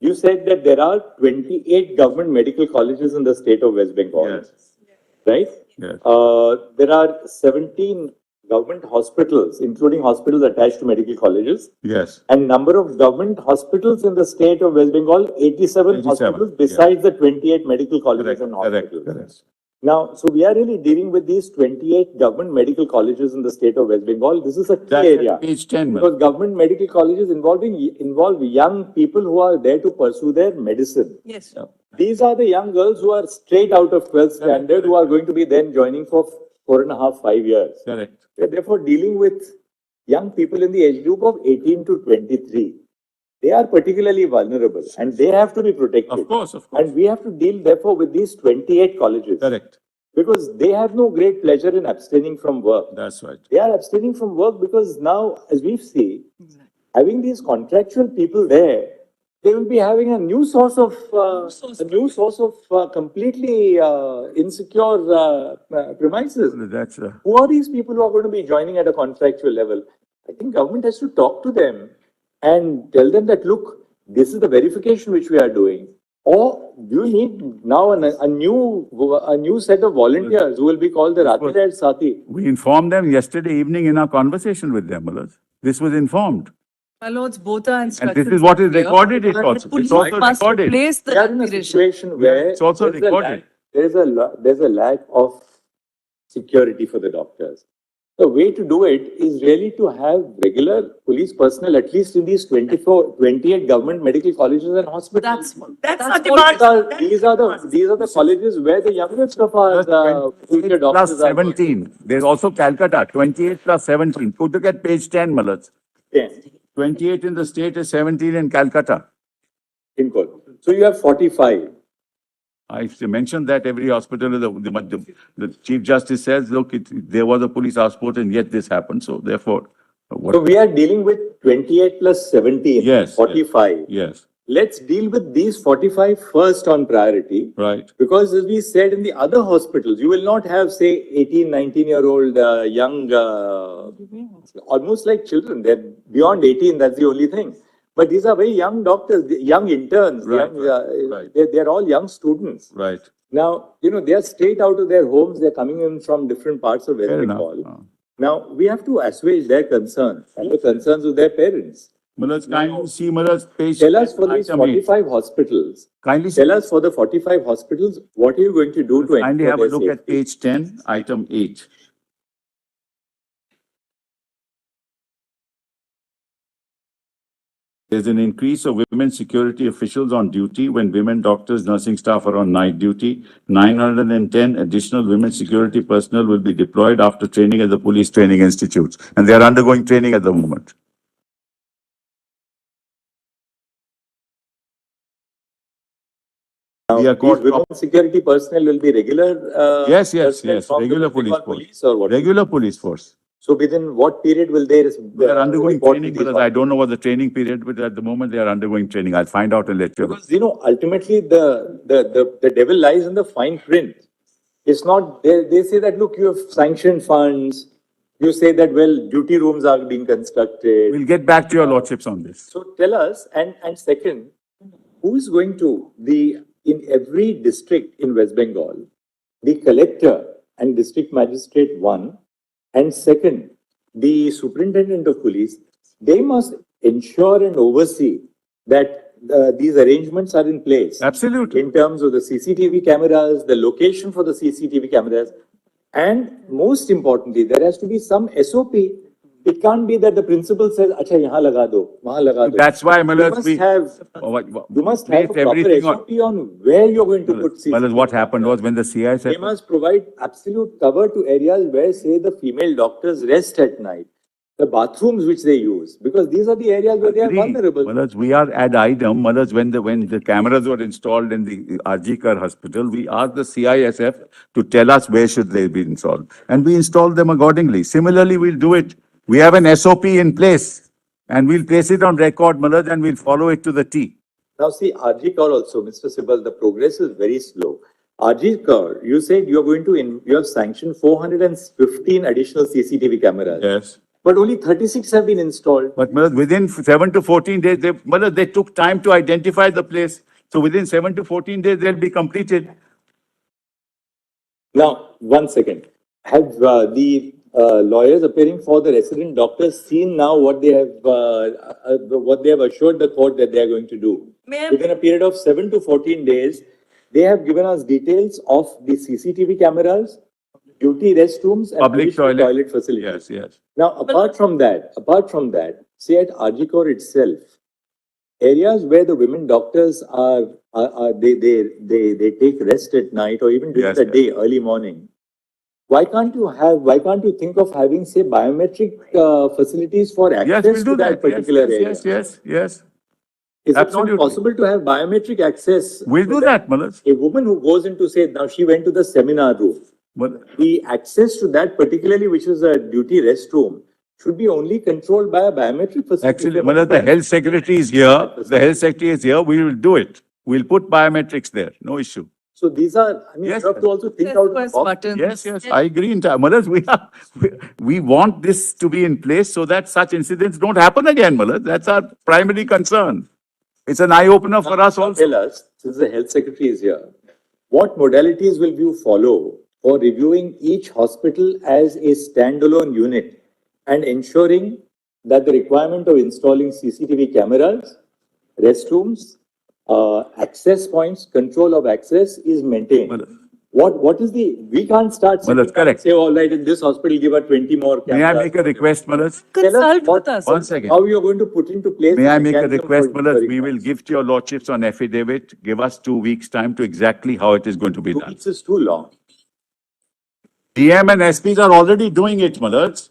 you said that there are 28 government medical colleges in the state of West Bengal. Yes. Right? Yes. There are 17 government hospitals, including hospitals attached to medical colleges. Yes. And number of government hospitals in the state of West Bengal, 87 87, hospitals yeah. besides the 28 medical colleges and Correct, hospitals. correct. Now, so we are really dealing with these 28 government medical colleges in the state of West Bengal. This is a key That's area. at page 10, Mullah. Because government medical colleges involve young people who are there to pursue their medicine. Yes. These are the young girls who are straight out of 12th standard who are going to be then joining for 4.5, 5 years. Correct. We are therefore dealing with young people in the age group of 18 to 23. They are particularly vulnerable and they have to be protected. Of course, of course. And we have to deal therefore with these 28 colleges. Correct. Because they have no great pleasure in abstaining from work. That's right. They are abstaining from work because now, as we see, having these contractual people there, they will be having a new source of completely insecure premises. That's Who are these people who are going to be joining at a contractual level? I think government has to talk to them and tell them that, look, this is the verification which we are doing. Or you need now a new set of volunteers who will be called the Rathired Sati. we informed them yesterday evening in our conversation with them, Mullah. This was informed. My lords, both are And instructions. this is what is clear. recorded. It's also, Police it's also must recorded. replace the We are in a declaration. situation where it's also there's a recorded. lack- there's a lack of security for the doctors. The way to do it is really to have regular police personnel, at least in these 28 government medical colleges and hospitals. That's our what- demand. These are the colleges where the youngest of our future Plus doctors are. 17. There's also Calcutta, 28 plus 17. Go look at page 10, Mullah. 10 28 in the state is 17 in Calcutta. in court. So you have 45. I mentioned that every hospital, the Chief Justice says, look, there was a police outpost and yet this happened. So therefore, So we are dealing with 28 plus 17. Yes, 45. yes, Let's deal with these 45 first on priority. right. Because as we said in the other hospitals, you will not have, say, 18, 19-year-old young, almost like children. They're beyond 18, that's the only thing. But these are very young doctors, young interns, Right, young, right. they're all young students. Right. Now, they are straight out of their homes, they're coming in from different parts of West Fair enough. Bengal. Now, we have to assuage their concerns and the concerns of their parents. Mullah, kindly see Mullah's page. Tell us for these item eight. 45 hospitals, Kindly see, tell us for the 45 hospitals, what are you going to do to kindly ensure have a their look at safety? page 10, item 8. There's an increase of women security officials on duty when women doctors, nursing staff are on night duty. 910 additional women security personnel will be deployed after training at the police training institutes. And they are undergoing training at the moment. Now, We are these caught- women security personnel will be regular? Yes, personnel from the regular West Bengal police force. or what? Regular police force. So within what period will they? They are undergoing report to training, these because I don't know what the training period, but at the moment they are undergoing training. I'll find out and let you know. Because, ultimately the devil lies in the fine print. It's not, they say that, look, you have sanctioned funds. You say that, well, duty rooms are being constructed. We'll get back to your lordships on this. So tell us, and second, who is going to in every district in West Bengal, the collector and district magistrate, one, and second, the superintendent of police, they must ensure and oversee that these arrangements are in place. Absolutely. In terms of the CCTV cameras, the location for the CCTV cameras, and most importantly, there has to be some SOP. It can't be that the principal says, "Acha, yahan laga do, wahan laga do." That's why, You Malas, must we. have, Oh, you must have a place proper everything on- SOP on where you're going to put CCTV. Malas, what happened was when the CI They said, must provide absolute cover to areas where, say, the female doctors rest at night, the bathrooms which they use, because these are the areas where they are agree. vulnerable. Malas, we are ad idem. Malas, when the cameras were installed in the RG Kar hospital, we asked the CISF to tell us where should they be installed. And we installed them accordingly. Similarly, we'll do it. We have an SOP in place and we'll place it on record, Malas, and we'll follow it to the T. Now see, RG Kaur also, Mr. Sibal, the progress is very slow. RG Kaur, you said you are going to, you have sanctioned 415 additional CCTV cameras. Yes. But only 36 have been installed. But Malas, within 7 to 14 days, Malas, they took time to identify the place. So within 7 to 14 days, they'll be completed. Now, 1 second. Have the lawyers appearing for the resident doctors seen now what they have assured the court that they are going to do? Ma'am. Within a period of 7 to 14 days, they have given us details of the CCTV cameras, duty restrooms, and Public additional toilet. facilities. Yes, yes. Now, apart from that, say at RG Kaur itself, areas where the women doctors they take rest at night or even during Yes, the yes. day, early morning. Why can't you think of having, say, biometric facilities for Yes, access we'll to do that that. particular Yes, area? yes, yes, yes. Is it Absolutely. not possible to have biometric access? We'll so do that, Malas. A woman who goes into, say, now she went to the seminar room. But The access to that particularly, which is a duty restroom, should be only controlled by a biometric facility. actually, Malas, the health secretary is here. The health secretary is here. We will do it. We'll put biometrics there. No issue. So these are, I mean, Yes, you have to also think out of the Press box. buttons. Yes, yes, I agree. Malas, we want this to be in place so that such incidents don't happen again, Malas. That's our primary concern. It's an eye opener for us also. Tell us, since the health secretary is here, what modalities will you follow for reviewing each hospital as a standalone unit and ensuring that the requirement of installing CCTV cameras, restrooms, access points, control of access is maintained? What is we can't start Well, that's sitting down and correct. say, all right, in this hospital, give us 20 more cameras. May I make a request, Malas? Tell us Consult what- with us. One second. How you're going to put into place. May the I make a mechanism request, for Malas? We ensuring will that? give to your lordships on affidavit. Give us 2 weeks' time to exactly how it is going to be 2 done. weeks is too long. DM and SPs are already doing it, Malas.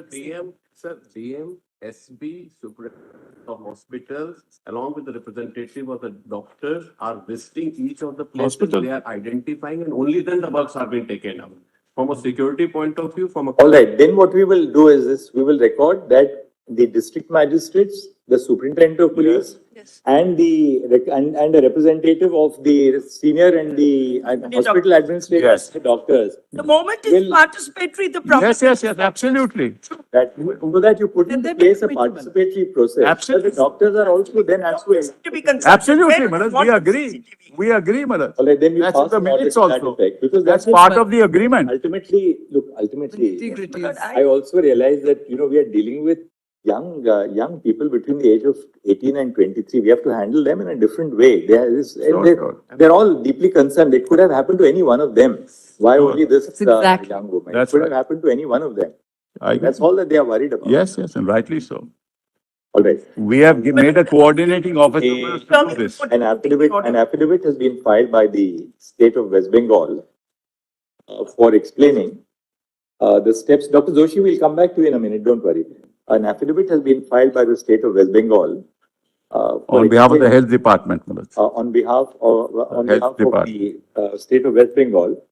DM, SB, superintendent of hospitals, along with the representative of the doctors are visiting each of the places Hospital. they are identifying, and only then the bugs are being taken out. From a security point of view, from a. All right, then what we will do is this, we will record that the district magistrates, the superintendent of police, and and a representative of the senior and the hospital administrators, Yes. the doctors, The moment it's Will- participatory, the problem. Yes, yes, yes, absolutely. that, so that you put into Then place a they- participatory process. Absolutely. The doctors are also then asked to. To be consulted. Absolutely, Where Malas, want we the agree. CCTV? We agree, Malas. All right, then we That's pass in the an order minutes to that also. effect, because That's that's part of the agreement. ultimately, look, ultimately, Nitty-gritties. I also realize that, we are dealing with young people between the age of 18 and 23. We have to handle them in a different way. Sure. They're all deeply concerned. It could have happened to any one of them. Why Sure. only this Exactly. young woman? That's It could right. have happened to any one of them. I agree. That's all that they are worried about. Yes, yes, and rightly so. All right. We have made a coordinating officer for us to do this. An affidavit has been filed by the state of West Bengal for explaining the steps. Dr. Joshi will come back to you in a minute. Don't worry. An affidavit has been filed by the state of West Bengal for On behalf of the explaining- health department, Malas. on behalf Health of the state of West Bengal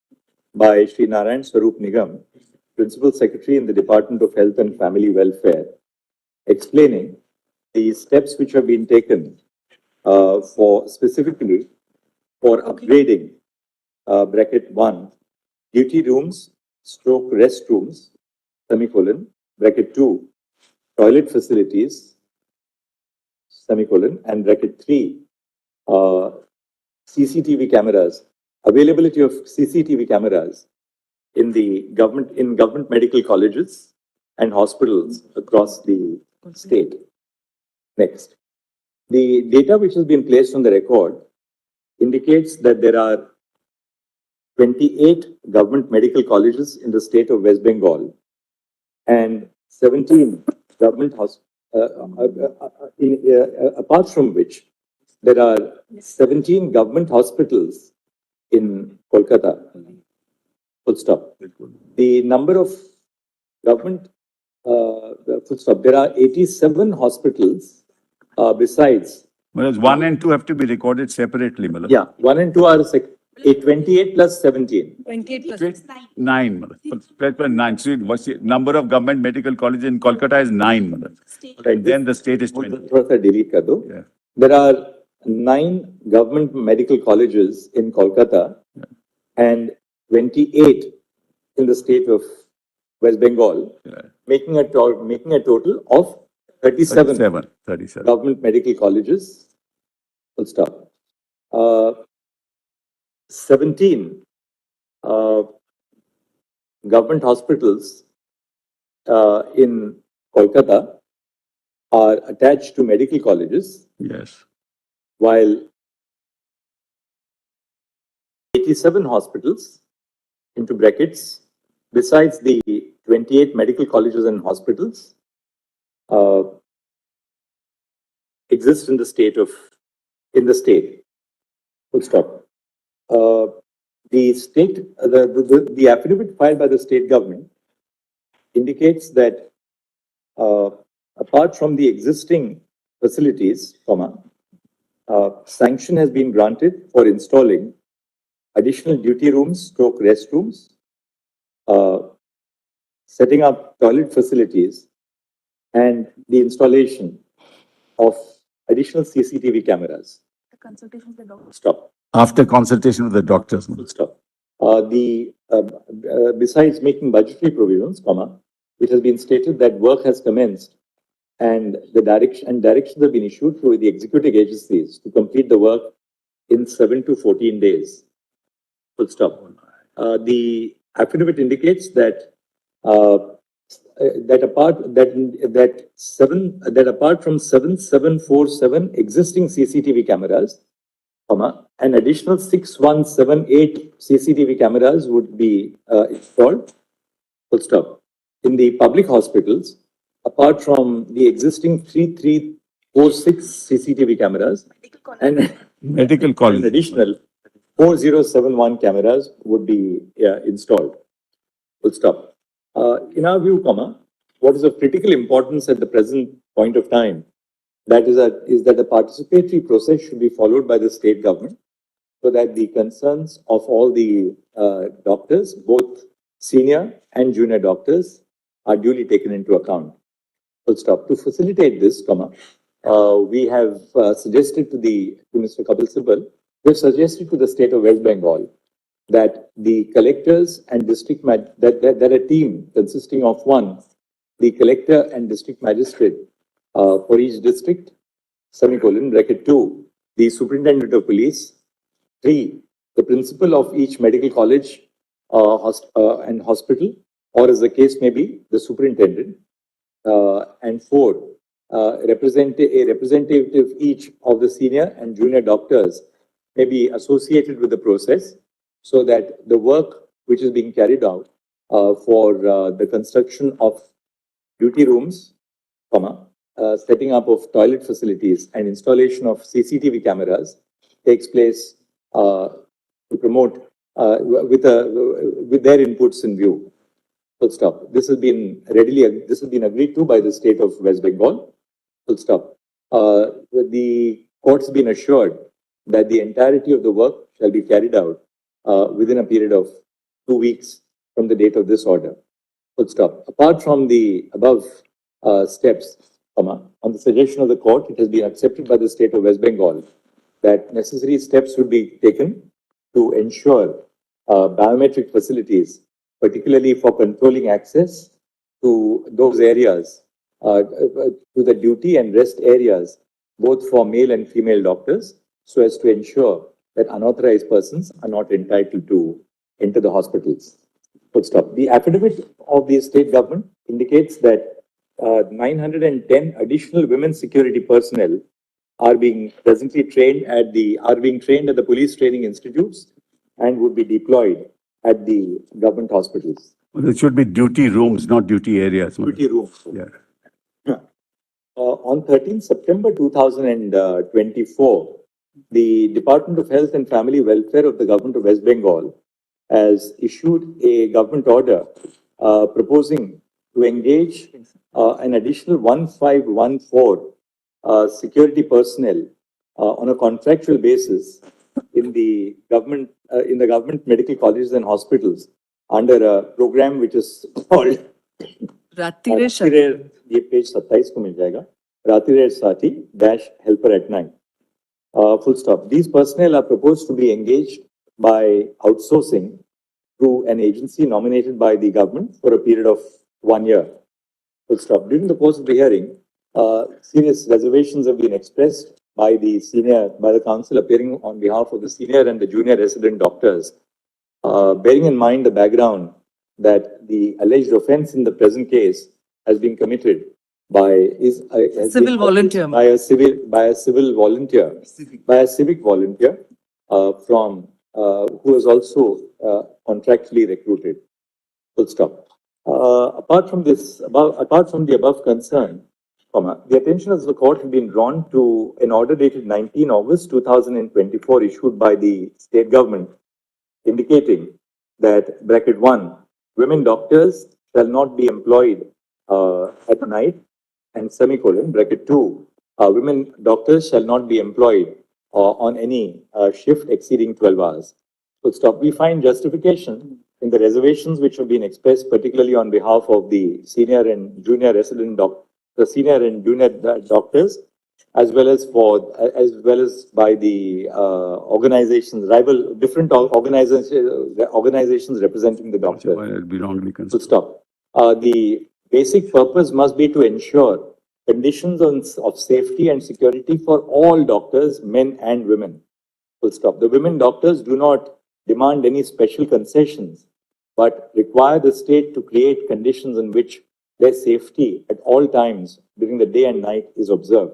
by Sri Narayan Swarup Nigam, Principal Secretary in the Department of Health and Family Welfare, explaining the steps which have been taken specifically for upgrading bracket 1 duty rooms stroke restrooms semicolon bracket 2 toilet facilities semicolon and bracket 3 CCTV cameras, availability of CCTV cameras in government medical colleges and hospitals across the state. Next. The data which has been placed on the record indicates that there are 28 government medical colleges in the state of West Bengal and 17 government hospitals, apart from which there are 17 government hospitals in Kolkata. Full stop. The number of government, full stop, there are 87 hospitals besides. Manoj, 1 and 2 have to be recorded separately, Manoj. Yeah, 1 and 2 are 28 plus 17. 28 plus. 9, Manoj. Plus 9. So what's the number of government medical colleges in Kolkata is 9, Manoj. Right, Then the state is 20. थोड़ा सा delete कर दो. Yeah. There are 9 government medical colleges in Kolkata and 28 in the state of West Bengal, Yeah. making a total of 37 37. government medical colleges. Full stop. 17 government hospitals in Kolkata are attached to medical colleges, Yes. while 87 hospitals, into brackets, besides the 28 medical colleges and hospitals, exist in the state. Full stop. The affidavit filed by the state government indicates that apart from the existing facilities, sanction has been granted for installing additional duty rooms, restrooms, setting up toilet facilities, and the installation of additional CCTV cameras. The consultation with the doctor. Stop. After consultation with the doctors. Full stop. Besides making budgetary provisions, it has been stated that work has commenced and directions have been issued to the executive agencies to complete the work in 7 to 14 days. Full stop. The affidavit indicates that apart from 7747 existing CCTV cameras, an additional 6178 CCTV cameras would be installed. Full stop. In the public hospitals, apart from the existing 3346 CCTV cameras and Medical college. an additional 4071 cameras would be installed. Full stop. In our view, what is of critical importance at the present point of time, is that the participatory process should be followed by the state government so that the concerns of all the doctors, both senior and junior doctors, are duly taken into account. Full stop. To facilitate this, we have suggested to Mr. Kapil Sibal, we have suggested to the state of West Bengal that the collectors and that a team consisting of 1, the collector and district magistrate for each district, bracket 2, the superintendent of police, 3, the principal of each medical college and hospital, or as the case may be, the superintendent, and 4, a representative each of the senior and junior doctors may be associated with the process so that the work which is being carried out for the construction of duty rooms, setting up of toilet facilities and installation of CCTV cameras takes place to promote with their inputs in view. Full stop. This has been agreed to by the state of West Bengal. Full stop. The court's been assured that the entirety of the work shall be carried out within a period of 2 weeks from the date of this order. Full stop. Apart from the above steps, on the suggestion of the court, it has been accepted by the state of West Bengal that necessary steps would be taken to ensure biometric facilities, particularly for controlling access to those areas, to the duty and rest areas, both for male and female doctors, so as to ensure that unauthorized persons are not entitled to enter the hospitals. Full stop. The affidavit of the state government indicates that 910 additional women security personnel are being trained at the police training institutes and would be deployed at the government hospitals. Well, it should be duty rooms, not duty areas. Mulad. Duty rooms. Yeah. On 13th September 2024, the Department of Health and Family Welfare of the Government of West Bengal has issued a government order proposing to engage an additional 1514 security personnel on a contractual basis in the government medical colleges and hospitals under a program which is called Ratire Shakti. ये page 27 को मिल जाएगा रातिरेर साथी dash helper at night. Full stop. These personnel are proposed to be engaged by outsourcing through an agency nominated by the government for a period of 1 year. Full stop. During the course of the hearing, serious reservations have been expressed by the council appearing on behalf of the senior and the junior resident doctors. Bearing in mind the background that the alleged offence in the present case has been committed by a civic volunteer from who is also contractually recruited. Full stop. Apart from the above concern, the attention of the court has been drawn to an order dated 19 August 2024 issued by the state government indicating that bracket 1, women doctors shall not be employed at night, and semicolon, bracket 2, women doctors shall not be employed on any shift exceeding 12 hours. Full stop. We find justification in the reservations which have been expressed, particularly on behalf of the senior and junior doctors, as well as by the different organizations representing the doctors. It'll be wrongly Full construed. stop. The basic purpose must be to ensure conditions of safety and security for all doctors, men and women. Full stop. The women doctors do not demand any special concessions, but require the state to create conditions in which their safety at all times during the day and night is observed.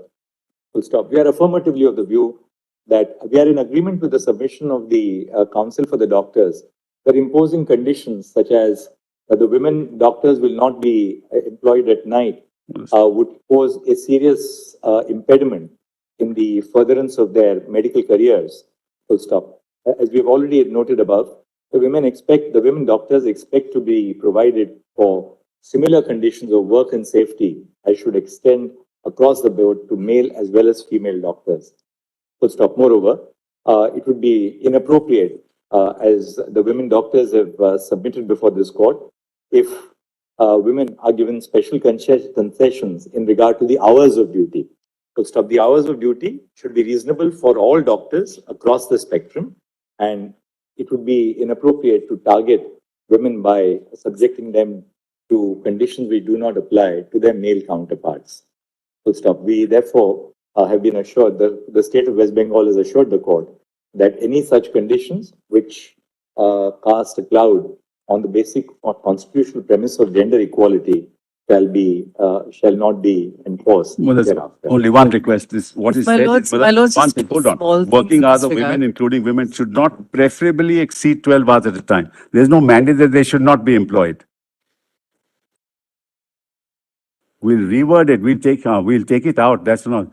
Full stop. We are affirmatively of the view that we are in agreement with the submission of the Council for the Doctors that imposing conditions such as the women doctors will not be employed at night would pose a serious impediment in the furtherance of their medical careers. Full stop. As we have already noted above, the women doctors expect to be provided for similar conditions of work and safety as should extend across the board to male as well as female doctors. Full stop. Moreover, it would be inappropriate, as the women doctors have submitted before this court, if women are given special concessions in regard to the hours of duty. Full stop. The hours of duty should be reasonable for all doctors across the spectrum, and it would be inappropriate to target women by subjecting them to conditions which do not apply to their male counterparts. Full stop. We therefore have been assured, the state of West Bengal has assured the court that any such conditions which cast a cloud on the basic constitutional premise of gender equality shall not be enforced. Well, there's thereafter. only one request. What is My said lords, is, my lords, one just thing, a hold on. small thing Working in hours this of women, regard. including women, should not preferably exceed 12 hours at a time. There's no mandate that they should not be employed. We'll reword it. We'll take it out. That's not.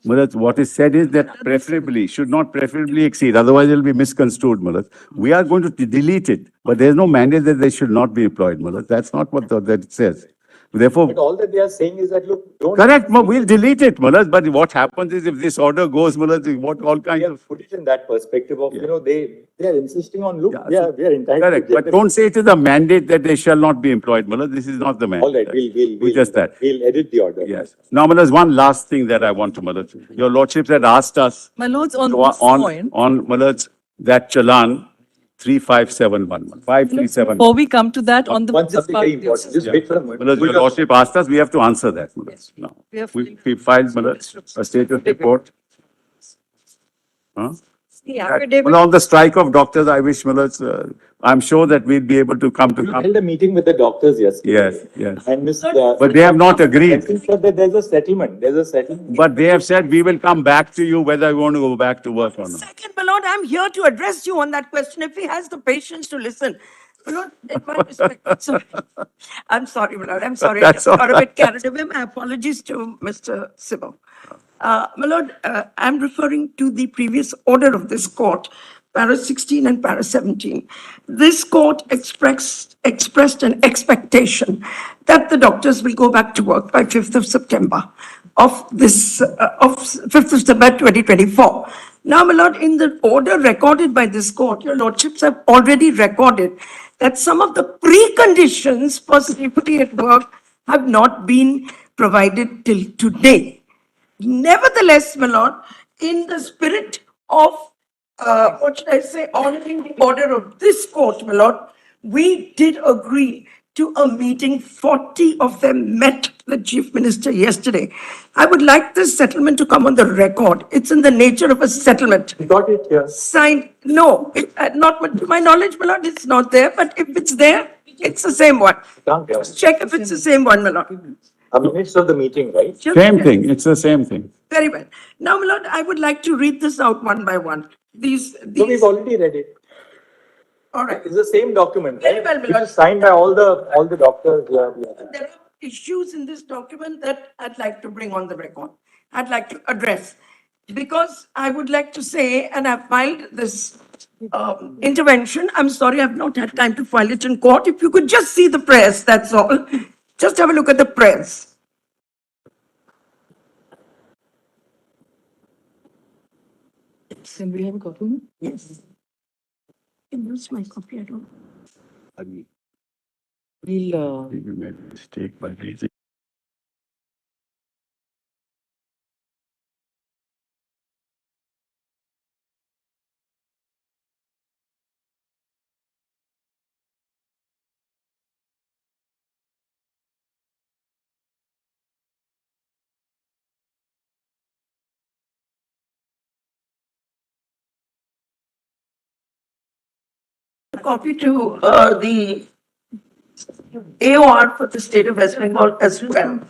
Mulad, what is said is that preferably, should not preferably exceed, otherwise it will be misconstrued, Mulad. We are going to delete it, but there is no mandate that they should not be employed, Mulad. That's not what that it says. Therefore, But all that they are saying is that, look, don't. correct, we'll delete it, Mulad, but what happens is if this order goes, Mulad, what all We kinds have of. put it in that perspective of, Yeah. they are insisting on, look, Yeah, we are entitled Correct, to but gender. don't say it is a mandate that they shall not be employed, Mulad. This is not the mandate. All right, Do just that. we'll edit the order. Yes. Now, Mulad, one last thing that I want to, Mulad. Your lordships had asked us My lords, on So this point, on Mulad, that challan 35711, 537. before we come to that, on the. One this something part very of the- important, just wait for a moment. Mulad, your lordship asked us, we have to answer that, Mulad. Now, We have- we filed, Mulad, a status report. Huh? The Well, affidavit, on the strike of doctors, I wish, I'm sure that we'd be able to come to. We held a meeting with the doctors yesterday. Yes, yes. And Ms. But they have not agreed. He said that there's a settlement. But they have said, we will come back to you whether we want to go back to work or not. second, my lord, I'm here to address you on that question if he has the patience to listen. My lord, in my respect, sorry. I'm sorry, my lord, I'm sorry. I That's all got a bit carried away. My apologies to Mr. Sibo. My lord, I'm referring to the previous order of this court, para 16 and para 17. This court expressed an expectation that the doctors will go back to work by 5th of September of 5th of September 2024. Now, my lord, in the order recorded by this court, your lordships have already recorded that some of the preconditions for safety at work have not been provided till today. Nevertheless, my lord, in the spirit of, what should I say, honoring the order of this court, my lord, we did agree to a meeting. 40 of them met the chief minister yesterday. I would like this settlement to come on the record. It's in the nature of a settlement. We got it here. Signed, no, not to my knowledge, my lord, it's not there, but if it's there, it's the same one. Check if it's the same one, my lord. Minutes of the meeting, right? Just Same check. thing, it's the same thing. Very well. Now, my lord, I would like to read this out one by one. So we've already read it. All right. It's the same document, Very right? well, my Which lord. is signed by all the doctors. Yeah. There are issues in this document that I'd like to bring on the record. I'd like to address. Because I would like to say, and I've filed this intervention. I'm sorry, I've not had time to file it in court. If you could just see the press, that's all. Just have a look at the press. Can we have a copy? Yes. Can you use my copy? I don't. We'll, We made a mistake by raising. Copy to the AOR for the state of West Bengal as well.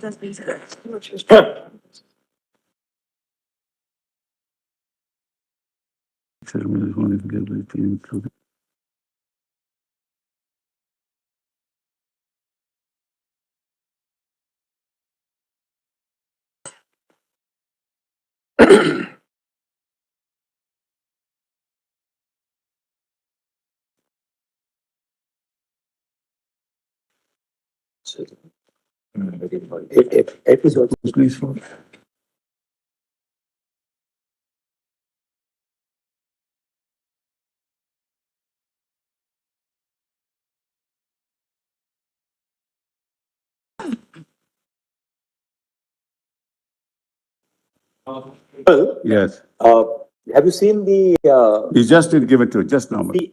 Episode. Please, for. Well, Yes, have you seen the, you just did give it to, just now. the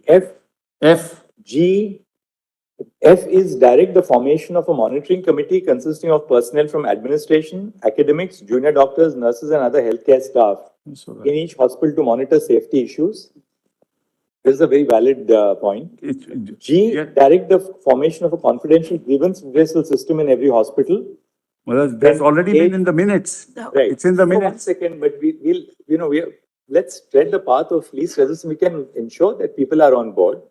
F is direct the formation of a monitoring committee consisting of personnel from administration, academics, junior doctors, nurses, and other healthcare staff in each hospital to monitor safety issues. This is a very valid point. G, Yeah. direct the formation of a confidential grievance redressal system in every hospital. Well, that's already been in the minutes. Right. It's in the So one minutes. second, but let's tread the path of least resistance. We can ensure that people are on board.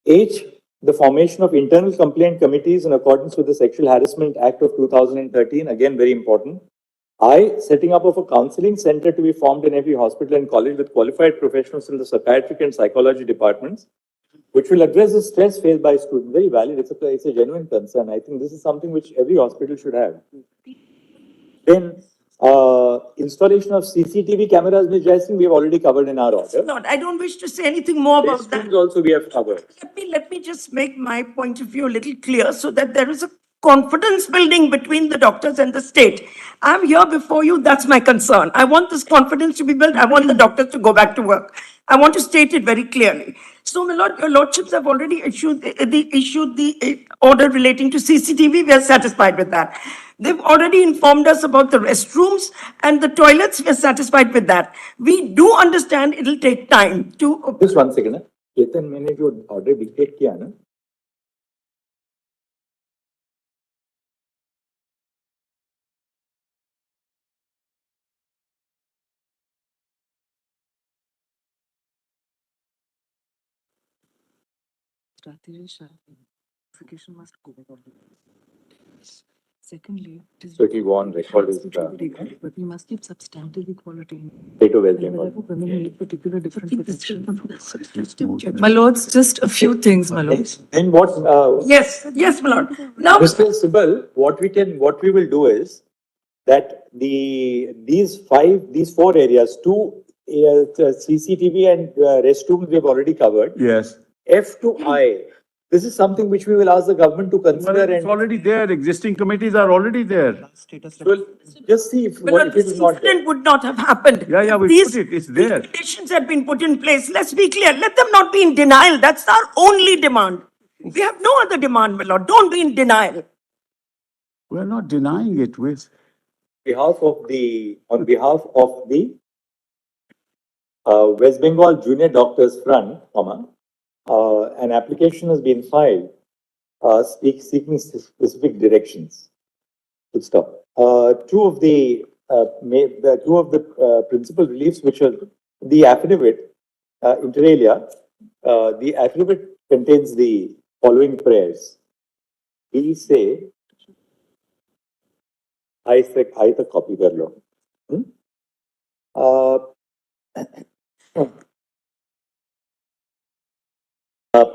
H, the formation of internal complaint committees in accordance with the Sexual Harassment Act of 2013, again, very important. I, setting up of a counseling center to be formed in every hospital and college with qualified professionals in the psychiatric and psychology departments, which will address the stress faced by students. Very valid. It's a genuine concern. I think this is something which every hospital should have. Then, installation of CCTV cameras, Ms. Jaising, we have already covered in our order. Not, I don't wish to say anything more about that. Restrooms also we have covered. Let me just make my point of view a little clear so that there is a confidence building between the doctors and the state. I'm here before you, that's my concern. I want this confidence to be built. I want the doctors to go back to work. I want to state it very clearly. So, my lord, your lordships have already issued the order relating to CCTV. We are satisfied with that. They've already informed us about the restrooms and the toilets. We are satisfied with that. We do understand it'll take time to. Just one second. Ketan, मैंने जो order dictate किया ना, Secondly, so it will go on record as but we must keep substantive equality. state of West Bengal. Women need particular different protection. My lords, just a few things, my lords. And what, Yes, yes, my lord. Now, Mr. Sibal, what we will do is that these four areas, two CCTV and restrooms we have already covered. Yes. F to I, this is something which we will ask the government to consider Well, it's and already there. Existing committees are already there. we'll just see if my what lord, if it this is not there. incident would not have happened. Yeah, yeah, if we these- put it. It's these there. conditions had been put in place. Let's be clear. Let them not be in denial. That's our only demand. We have no other demand, my lord. Don't be in denial. We're not denying it. We're, On behalf of the West Bengal Junior Doctors Front, an application has been filed seeking specific directions. Full stop. Two of the principal reliefs, which are the affidavit, inter alia, the affidavit contains the following prayers. We say, I the copy कर लो.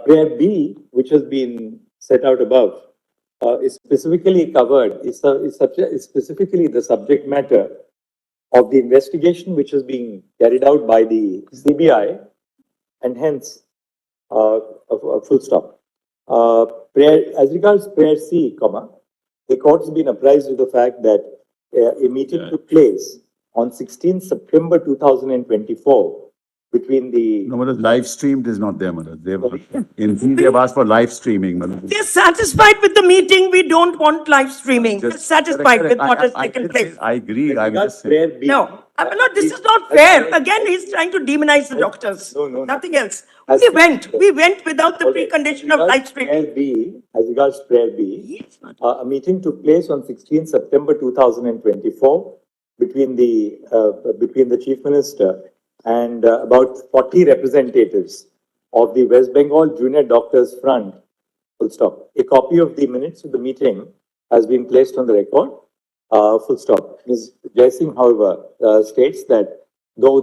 Prayer B, which has been set out above, is specifically covered, is specifically the subject matter of the investigation which is being carried out by the CBI, and hence, a full stop. As regards prayer C, the court has been apprised of the fact that a meeting took place on 16th September 2024 between the no, Madam, live streamed is not there, Madam. They've asked for live streaming, Madam. We're satisfied with the meeting. We don't want live streaming. We're satisfied with what has taken place. I agree. I As was regards just saying. prayer B. No, I mean, no, this is not fair. Again, he's trying to demonize the doctors. No. Nothing else. As- We went without the Okay. precondition of live streaming. As regards prayer B, Yes, madam. a meeting took place on 16th September 2024 between the Chief Minister and about 40 representatives of the West Bengal Junior Doctors Front. Full stop. A copy of the minutes of the meeting has been placed on the record. Full stop. Ms. Jaising, however, states that though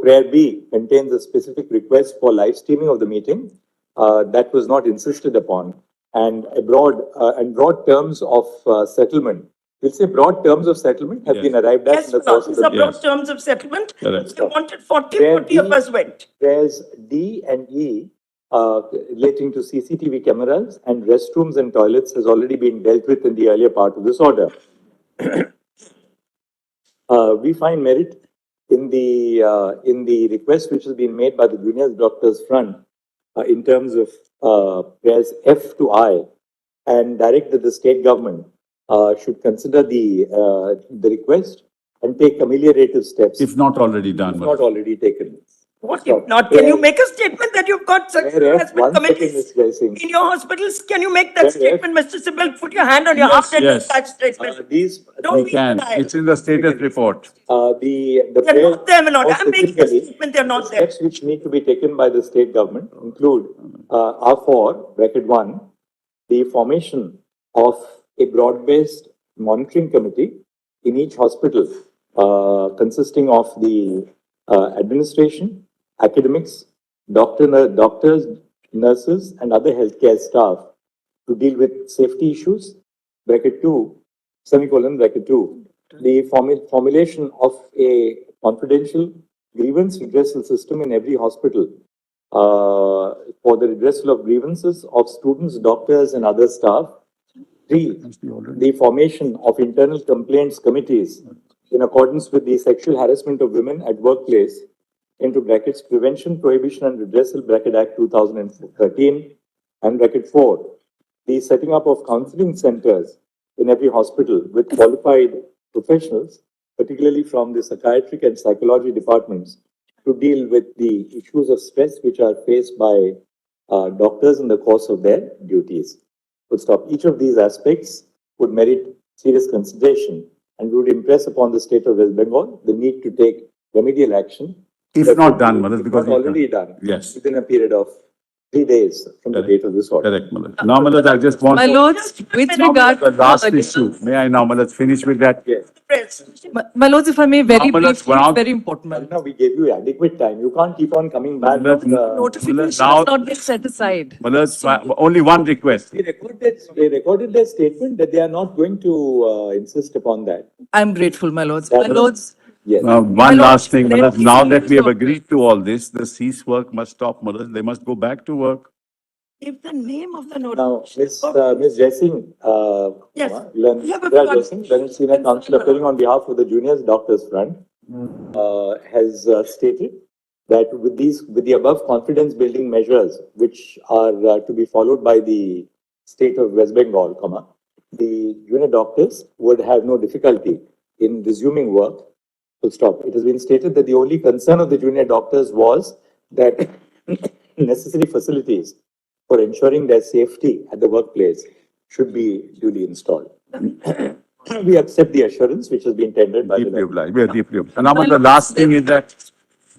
prayer B contains a specific request for live streaming of the meeting, that was not insisted upon, and broad terms of settlement. We'll say broad terms of settlement have been arrived at in Yes, the course of these the are broad terms of settlement. Correct. They wanted 40 Prayer of B- us went. Prayers D and E relating to CCTV cameras and restrooms and toilets has already been dealt with in the earlier part of this order. We find merit in the request which has been made by the Junior Doctors Front in terms of prayers F to I, and direct that the state government should consider the request and take ameliorative steps, If not already if done, not Madam. already taken. What Stop. if not? Can you make a statement that you've got such Prayer F, harassment 1 second, committees Ms. Jaising. in your hospitals? Can you make that Prayer F. statement, Mr. Sibyl? Put your hand on your heart and yes. make that statement. These, Don't We be can. denial. It's in the status report. the They're prayer, not there, my lord. more I'm making a specifically, statement, they're not the there. steps which need to be taken by the state government include, are for, bracket 1, the formation of a broad-based monitoring committee in each hospital, consisting of the administration, academics, doctors, nurses, and other healthcare staff to deal with safety issues, bracket 2, semicolon, bracket 2, the formulation of a confidential grievance redressal system in every hospital for the redressal of grievances of students, doctors, and other staff, Three, the formation of internal complaints committees in accordance with the Sexual Harassment of Women at Workplace into brackets Prevention, Prohibition and Redressal bracket Act 2013 and bracket 4, the setting up of counseling centers in every hospital with qualified professionals, particularly from the psychiatric and psychology departments, to deal with the issues of stress which are faced by doctors in the course of their duties. Would stop. Each of these aspects would merit serious consideration and would impress upon the state of West Bengal the need to take remedial action. If that not would done, be- Manoj, if because not it's already done. Yes. Within a period of 3 days from the date of this order. Correct, Manoj. Now, Manoj, I just want My lords, with regard the to last the issue. May I now, Manoj, finish with that? Yes. My lords, if I may, very Now, Manoj, briefly, now- it's very important. my lords. Now, we gave you adequate time. You can't keep on coming back. Manoj, Notifications now- not get set aside. Manoj, only one request. They recorded their statement that they are not going to insist upon that. I'm grateful, my lords. My lords, Yes. One Lord, last thing, let Manoj, me now see that we have this agreed to all this, the cease work must stop, Manoj. They must go back to work. If the name of the Now, notification. Ms. Jaising, Yes. Learn, We have a Learn flood. Jaising, Learned Senior Counsel appearing on behalf of the Juniors Doctors Front, has stated that with the above confidence building measures, which are to be followed by the state of West Bengal, the junior doctors would have no difficulty in resuming work. Full stop. It has been stated that the only concern of the junior doctors was that necessary facilities for ensuring their safety at the workplace should be duly installed. We accept the assurance which has been tendered by the. Deeply obliged. We are deeply obliged. And now, Manoj, the last thing is that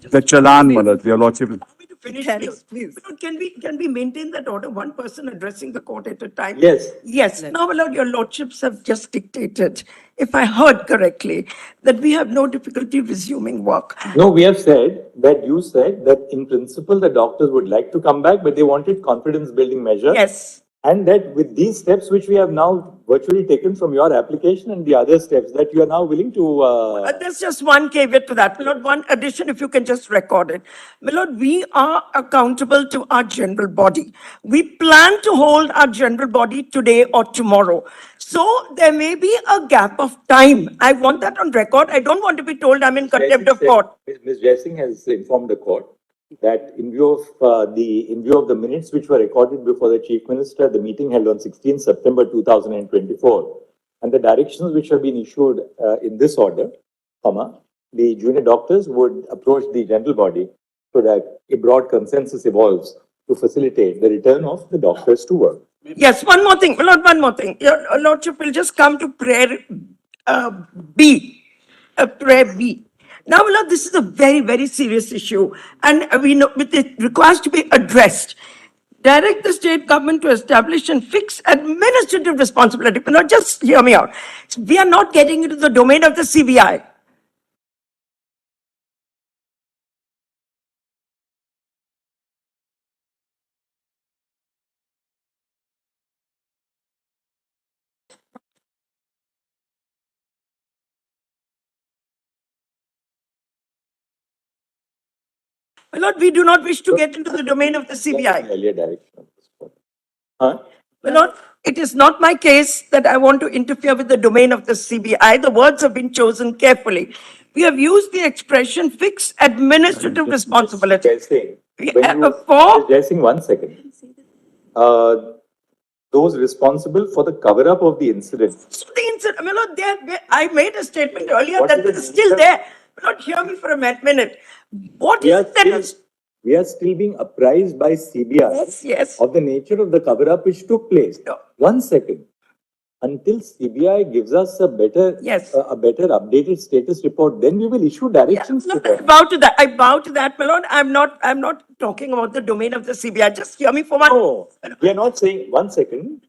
the challan, Manoj, your lordship. Allow me to finish, please. Can we maintain that order, one person addressing the court at a time? Yes. Yes. Now, my lord, your lordships have just dictated, if I heard correctly, that we have no difficulty resuming work. No, we have said that you said that in principle, the doctors would like to come back, but they wanted confidence building measures. Yes. And that with these steps which we have now virtually taken from your application and the other steps that you are now willing to, There's just one caveat to that, my lord, one addition, if you can just record it. My lord, we are accountable to our general body. We plan to hold our general body today or tomorrow. So there may be a gap of time. I want that on record. I don't want to be told I'm in contempt of court. Ms. Jaising has informed the court that in view of the minutes which were recorded before the Chief Minister, the meeting held on 16 September 2024, and the directions which have been issued in this order, the junior doctors would approach the general body so that a broad consensus evolves to facilitate the return of the doctors to work. Yes, one more thing, my lord, one more thing. Your lordship will just come to prayer B, prayer B. Now, my lord, this is a very, very serious issue, and we know it requires to be addressed. Direct the state government to establish and fix administrative responsibility. My lord, just hear me out. We are not getting into the domain of the CBI. My lord, we do not wish to get into the domain of the CBI. Earlier direction of this court. Huh? My lord, it is not my case that I want to interfere with the domain of the CBI. The words have been chosen carefully. We have used the expression fix administrative responsibility. Jaising, We when have you, for- Ms. Jaising, 1 second. Those responsible for the cover-up of the incident. So the incident, my lord, I made a statement earlier What that is the it's still nature? there. My lord, hear me for a minute. What We is are it that still, is? we are still being apprised by CBI Yes. of the nature of the cover-up which took place. No. 1 second. Until CBI gives us a better, Yes. a better updated status report, then we will issue directions to I them. bow to that. I bow to that, my lord. I'm not talking about the domain of the CBI. Just hear me for one. No, we are not saying, 1 second.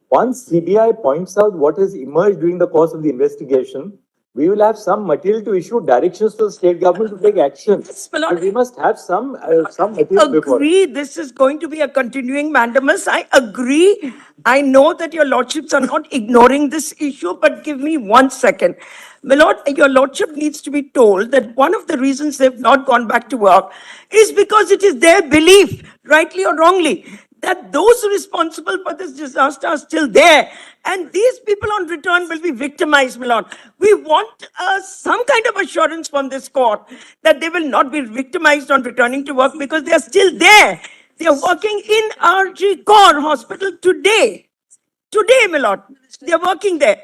Once CBI points out what has emerged during the course of the investigation, we will have some material to issue directions to the state government to take action. my lord. But we must have some material before. Agree, this is going to be a continuing mandamus. I agree. I know that your lordships are not ignoring this issue, but give me 1 second. My lord, your lordship needs to be told that one of the reasons they've not gone back to work is because it is their belief, rightly or wrongly, that those responsible for this disaster are still there. And these people on return will be victimized, my lord. We want some kind of assurance from this court that they will not be victimized on returning to work because they are still there. They are working in RG Core Hospital today. Today, my lord. They are working there.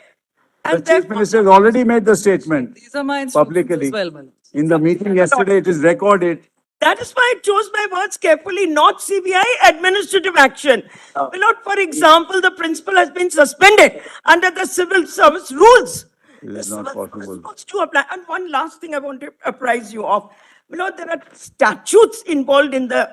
The And Chief therefore- Minister has already made the statement These are my instructions publicly. as well, my lord. In the meeting yesterday, it is recorded. That is why I chose my words carefully, not CBI administrative action. My lord, for example, the principal has been suspended under the civil service rules. It is The not civil possible. service rules to apply. And one last thing I want to apprise you of. My lord, there are statutes involved in the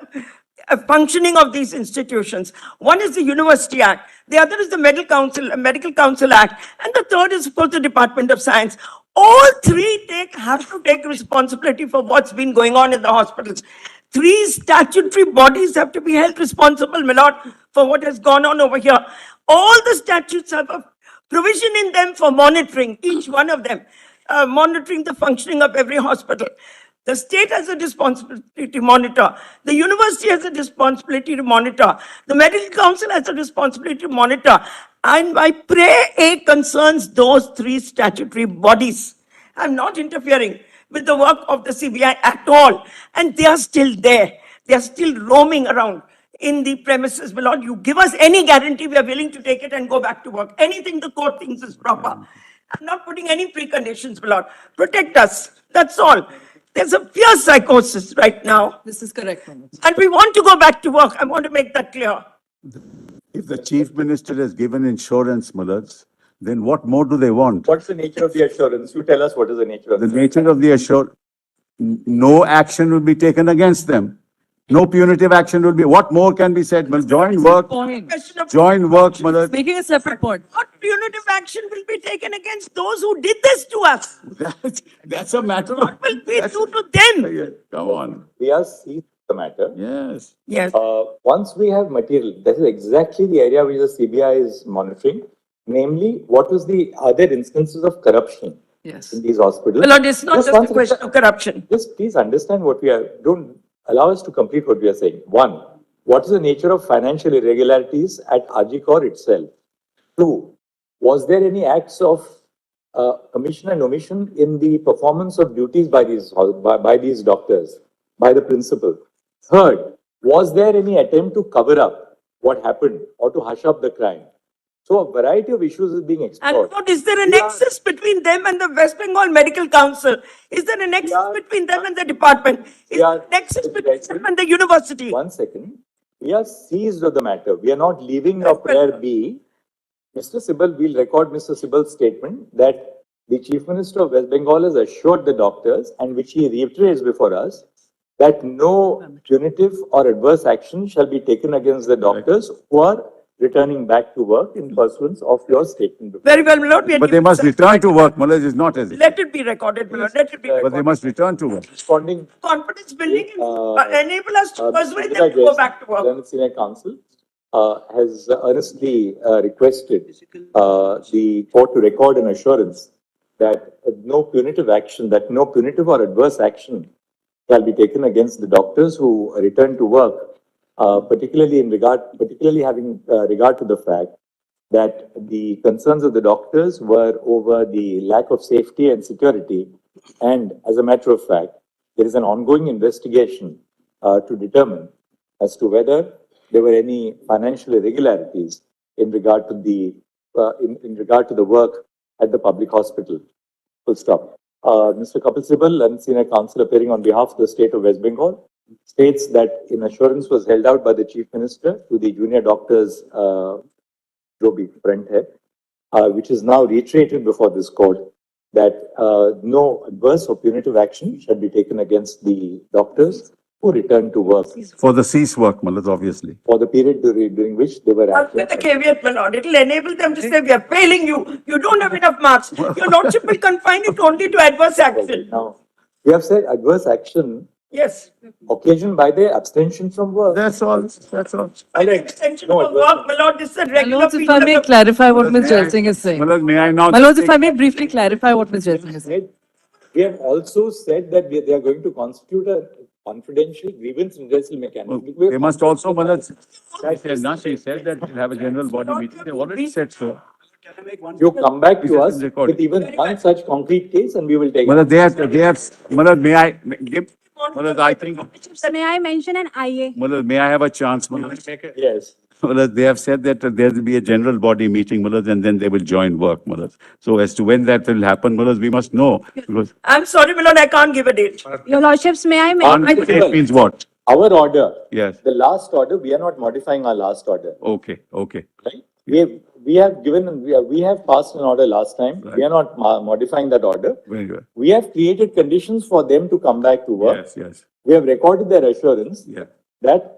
functioning of these institutions. One is the University Act, the other is the Medical Council Act, and the third is, of course, the Department of Science. All three have to take responsibility for what's been going on in the hospitals. Three statutory bodies have to be held responsible, my lord, for what has gone on over here. All the statutes have a provision in them for monitoring, each one of them, monitoring the functioning of every hospital. The state has a responsibility to monitor. The university has a responsibility to monitor. The medical council has a responsibility to monitor. And my prayer A concerns those three statutory bodies. I'm not interfering with the work of the CBI at all. And they are still there. They are still roaming around in the premises. My lord, you give us any guarantee, we are willing to take it and go back to work. Anything the court thinks is proper. I'm not putting any preconditions, my lord. Protect us. That's all. There's a fierce psychosis right now. This is correct, my lord. And we want to go back to work. I want to make that clear. If the Chief Minister has given insurance, Mullards, then what more do they want? What's the nature of the assurance? You tell us what is the nature of The the nature of the no action will be taken against them. No punitive action will be, what more can be said? Well, join work, Point. Question of Mullards. Making a separate point. what punitive action will be taken against those who did this to us? That's a matter of. What will we do to them? Come on. We are seized the matter. Yes. Yes. Once we have material, that is exactly the area which the CBI is monitoring. Namely, what was the other instances of corruption Yes. in these hospitals? My lord, it's not just one a question of corruption. Just please understand what we are, don't allow us to complete what we are saying. One, what is the nature of financial irregularities at Ajikor itself? Two, was there any acts of commission and omission in the performance of duties by these doctors, by the principal? Third, was there any attempt to cover up what happened or to hush up the crime? So a variety of issues is being And explored. what, is there a We are- nexus between them and the West Bengal Medical Council? Is there a nexus are- between them and the department? Is We are- there a nexus between them and the university? One second. We are seized of the matter. We are not leaving your prayer be. Mr. Sibal, we'll record Mr. Sibal's statement that the Chief Minister of West Bengal has assured the doctors, and which he reiterates before us, that no punitive or adverse action shall be taken against the doctors who are returning back to work in pursuance of your statement before. Very well, my lord. We are But they giving must some- return to work, Mullards is not as. Let it be recorded, my lord. Let it be But they recorded. must return to work. Responding Confidence building enable us to persuade Mr. them to go back to work. Learned Senior Counsel has earnestly requested the court to record an assurance that no punitive action, that no punitive or adverse action shall be taken against the doctors who return to work, particularly having regard to the fact that the concerns of the doctors were over the lack of safety and security. And as a matter of fact, there is an ongoing investigation to determine as to whether there were any financial irregularities in regard to the work at the public hospital. Full stop. Mr. Kapil Sibal, and Senior Counsel appearing on behalf of the state of West Bengal, states that an assurance was held out by the Chief Minister to the junior doctors, Joby Front Head, which is now reiterated before this court that no adverse or punitive action shall be taken against the doctors who return to work For the cease work, Mullards, obviously. for the period during which they were With active. the caveat, my lord, it will enable them to say, we are failing you. You don't have enough marks. Your lordship will confine it only to adverse action. Now, we have said adverse action Yes. occasioned by their abstention from work. That's all, that's all. By the extension No of work, my lord, this is a My regular lords, if I period may of- clarify what Ms. Jai Singh is saying. Mullards, may I now? My lords, if I may briefly clarify what Ms. Jai Singh is saying. We have also said that they are going to constitute a confidential grievance redressal mechanism. They must also, she said that we'll have a general body meeting. They already said so. You come back This to is us in record. with even one such concrete case and we will take it. May I give, I think, May I mention an IA? may I have a chance? Yes. They have said that there will be a general body meeting, and then they will join work. So as to when that will happen, we must know. Because I'm sorry, Milord, I can't give a date. Your Lordships, may I one mention? date means what? Our order. Yes. The last order, we are not modifying our last order. Okay. Right? We have passed an order last time. We are not modifying that order. Very good. We have created conditions for them to come back to work. Yes. We have recorded their assurance Yeah. that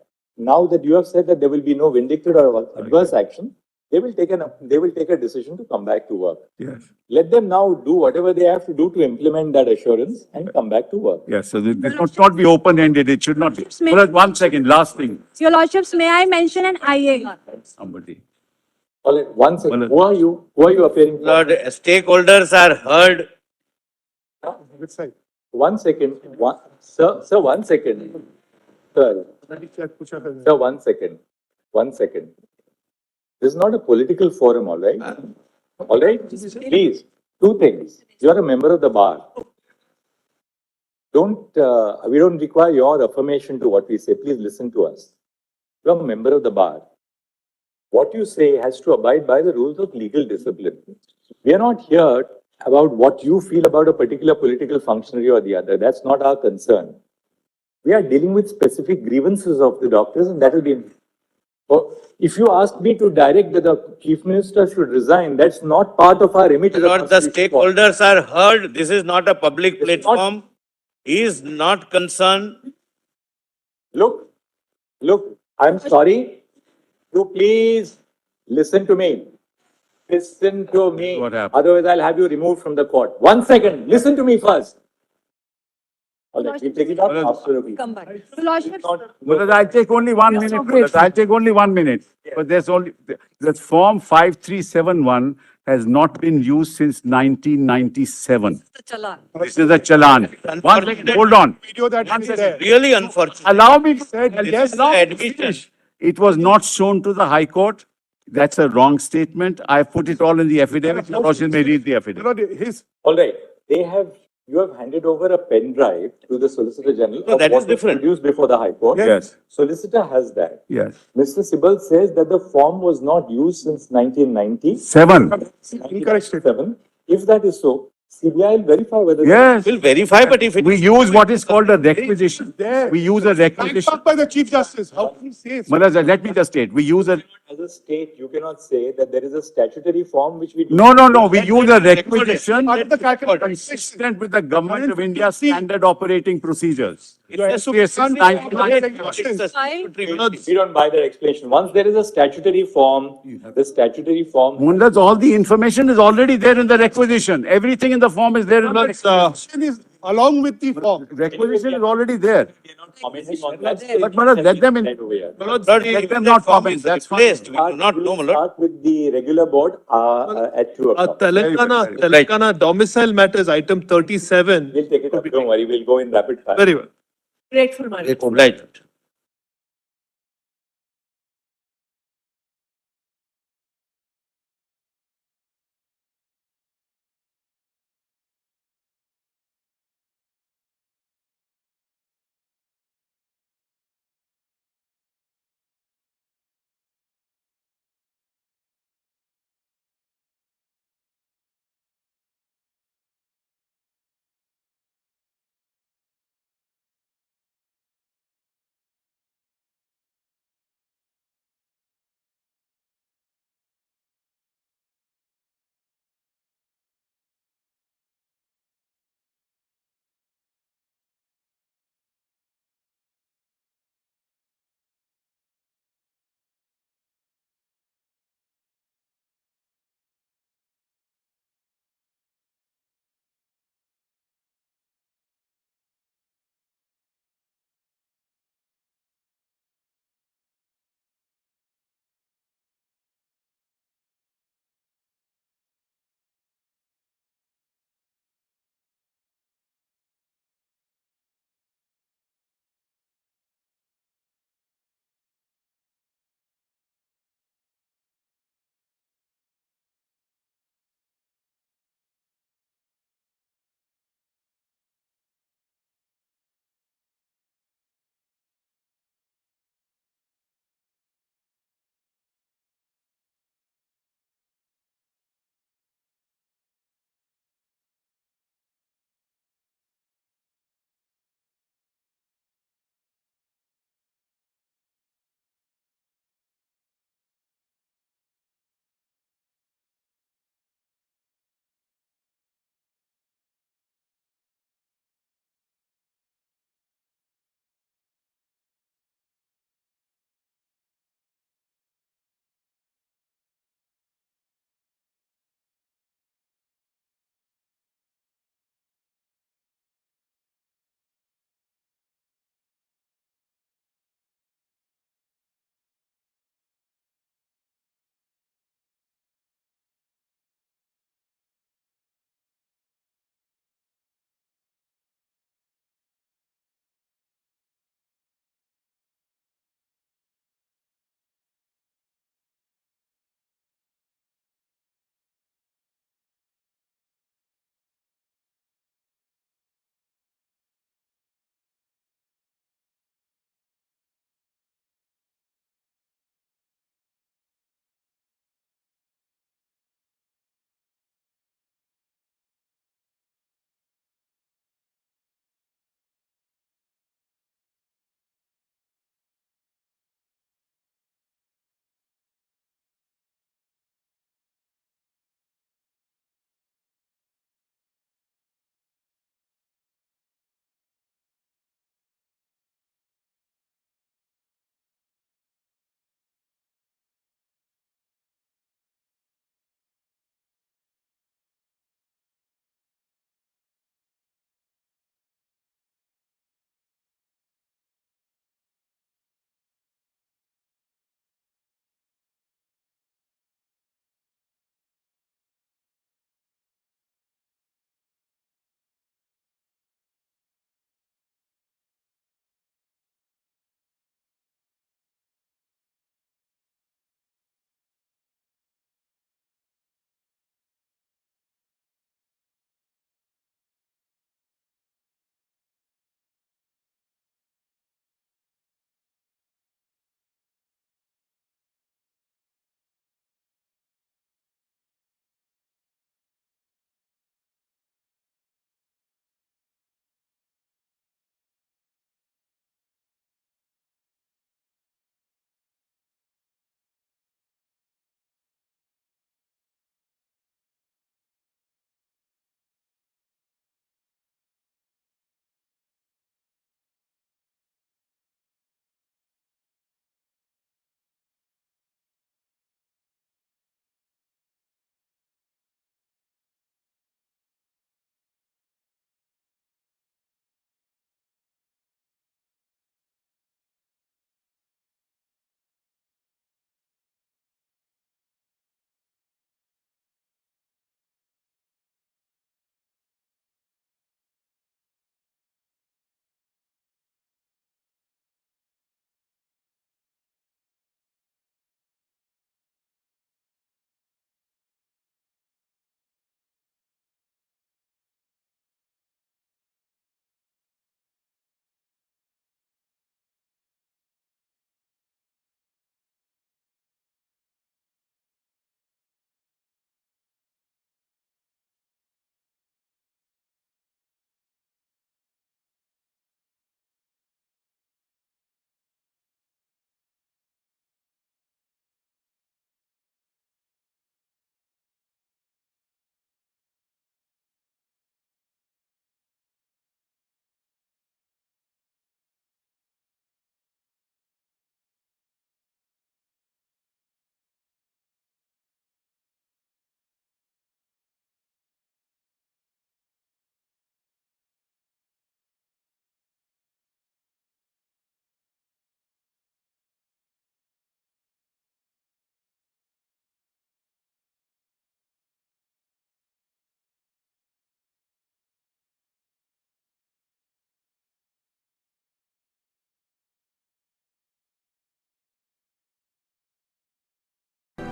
now that you have said that there will be no vindictive or adverse action, they will take a decision to come back to work. Yes. Let them now do whatever they have to do to implement that assurance and come back to work. Yes. So this must not be open-ended. It should not be. One second, last thing. Your Lordships, may I mention an IA? Somebody. All right, one second. Who are you? Who are you appearing for? Lord, stakeholders are heard. Which side? One second. Sir, one second. Sir, one second. One second. This is not a political forum, all right? All right? Please, two things. You are a member of the bar. We don't require your affirmation to what we say. Please listen to us. You are a member of the bar. What you say has to abide by the rules of legal discipline. We are not here about what you feel about a particular political functionary or the other. That's not our concern. We are dealing with specific grievances of the doctors, and that will be. If you ask me to direct that the chief minister should resign, that's not part of our remit. Lord, the stakeholders are heard. This is not a public platform. He is not concerned. Look, I'm sorry. You please listen to me. Listen to me. What happened? Otherwise, I'll have you removed from the court. 1 second. Listen to me first. All right, we'll take it up after a week. Come back. Your Lordships. I'll take only 1 minute. I'll take only 1 minute. But the form 5371 has not been used since 1997. This is a challan. One second, hold on. Really unfortunate. Allow me to say, This is an admission. it was not shown to the High Court. That's a wrong statement. I put it all in the affidavit. Your Lordship may read the affidavit. All right. You have handed over a pen drive to the Solicitor General. No, of that what is different. was produced before the High Court. Yes. Solicitor has that. Yes. Mr. Sibal says that the form was not used since 1990. 7. If that is so, CBI will verify whether. Yes. We'll verify, but if it We use what is called a requisition. We use a requisition. By the Chief Justice, how can you say? Manoj, let me just state. We use a. As a state, you cannot say that there is a statutory form which we. No. We use a requisition Consistent consistent with the Government of India's standard operating procedures. It's a Yes, Supreme We don't buy that explanation. Once there is a statutory form, the statutory form. Mundas, all the information is already there in the requisition. Everything in the form is there in the is along with the form. requisition is already there. We are not commenting on that. But Manoj, let them in. Let them not comment. That's fine. We do not know, my lord. Start with the regular board at 2 o'clock. Telangana domicile matters, item 37. We'll take it up. Don't worry, we'll go in rapid fire. Very well. Grateful, my lord. Obliged.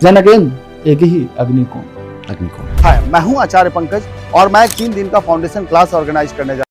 Then again एक ही अग्निकोण। हाय, मैं हूं आचार्य पंकज और मैं एक 3 दिन का foundation class organise करने जा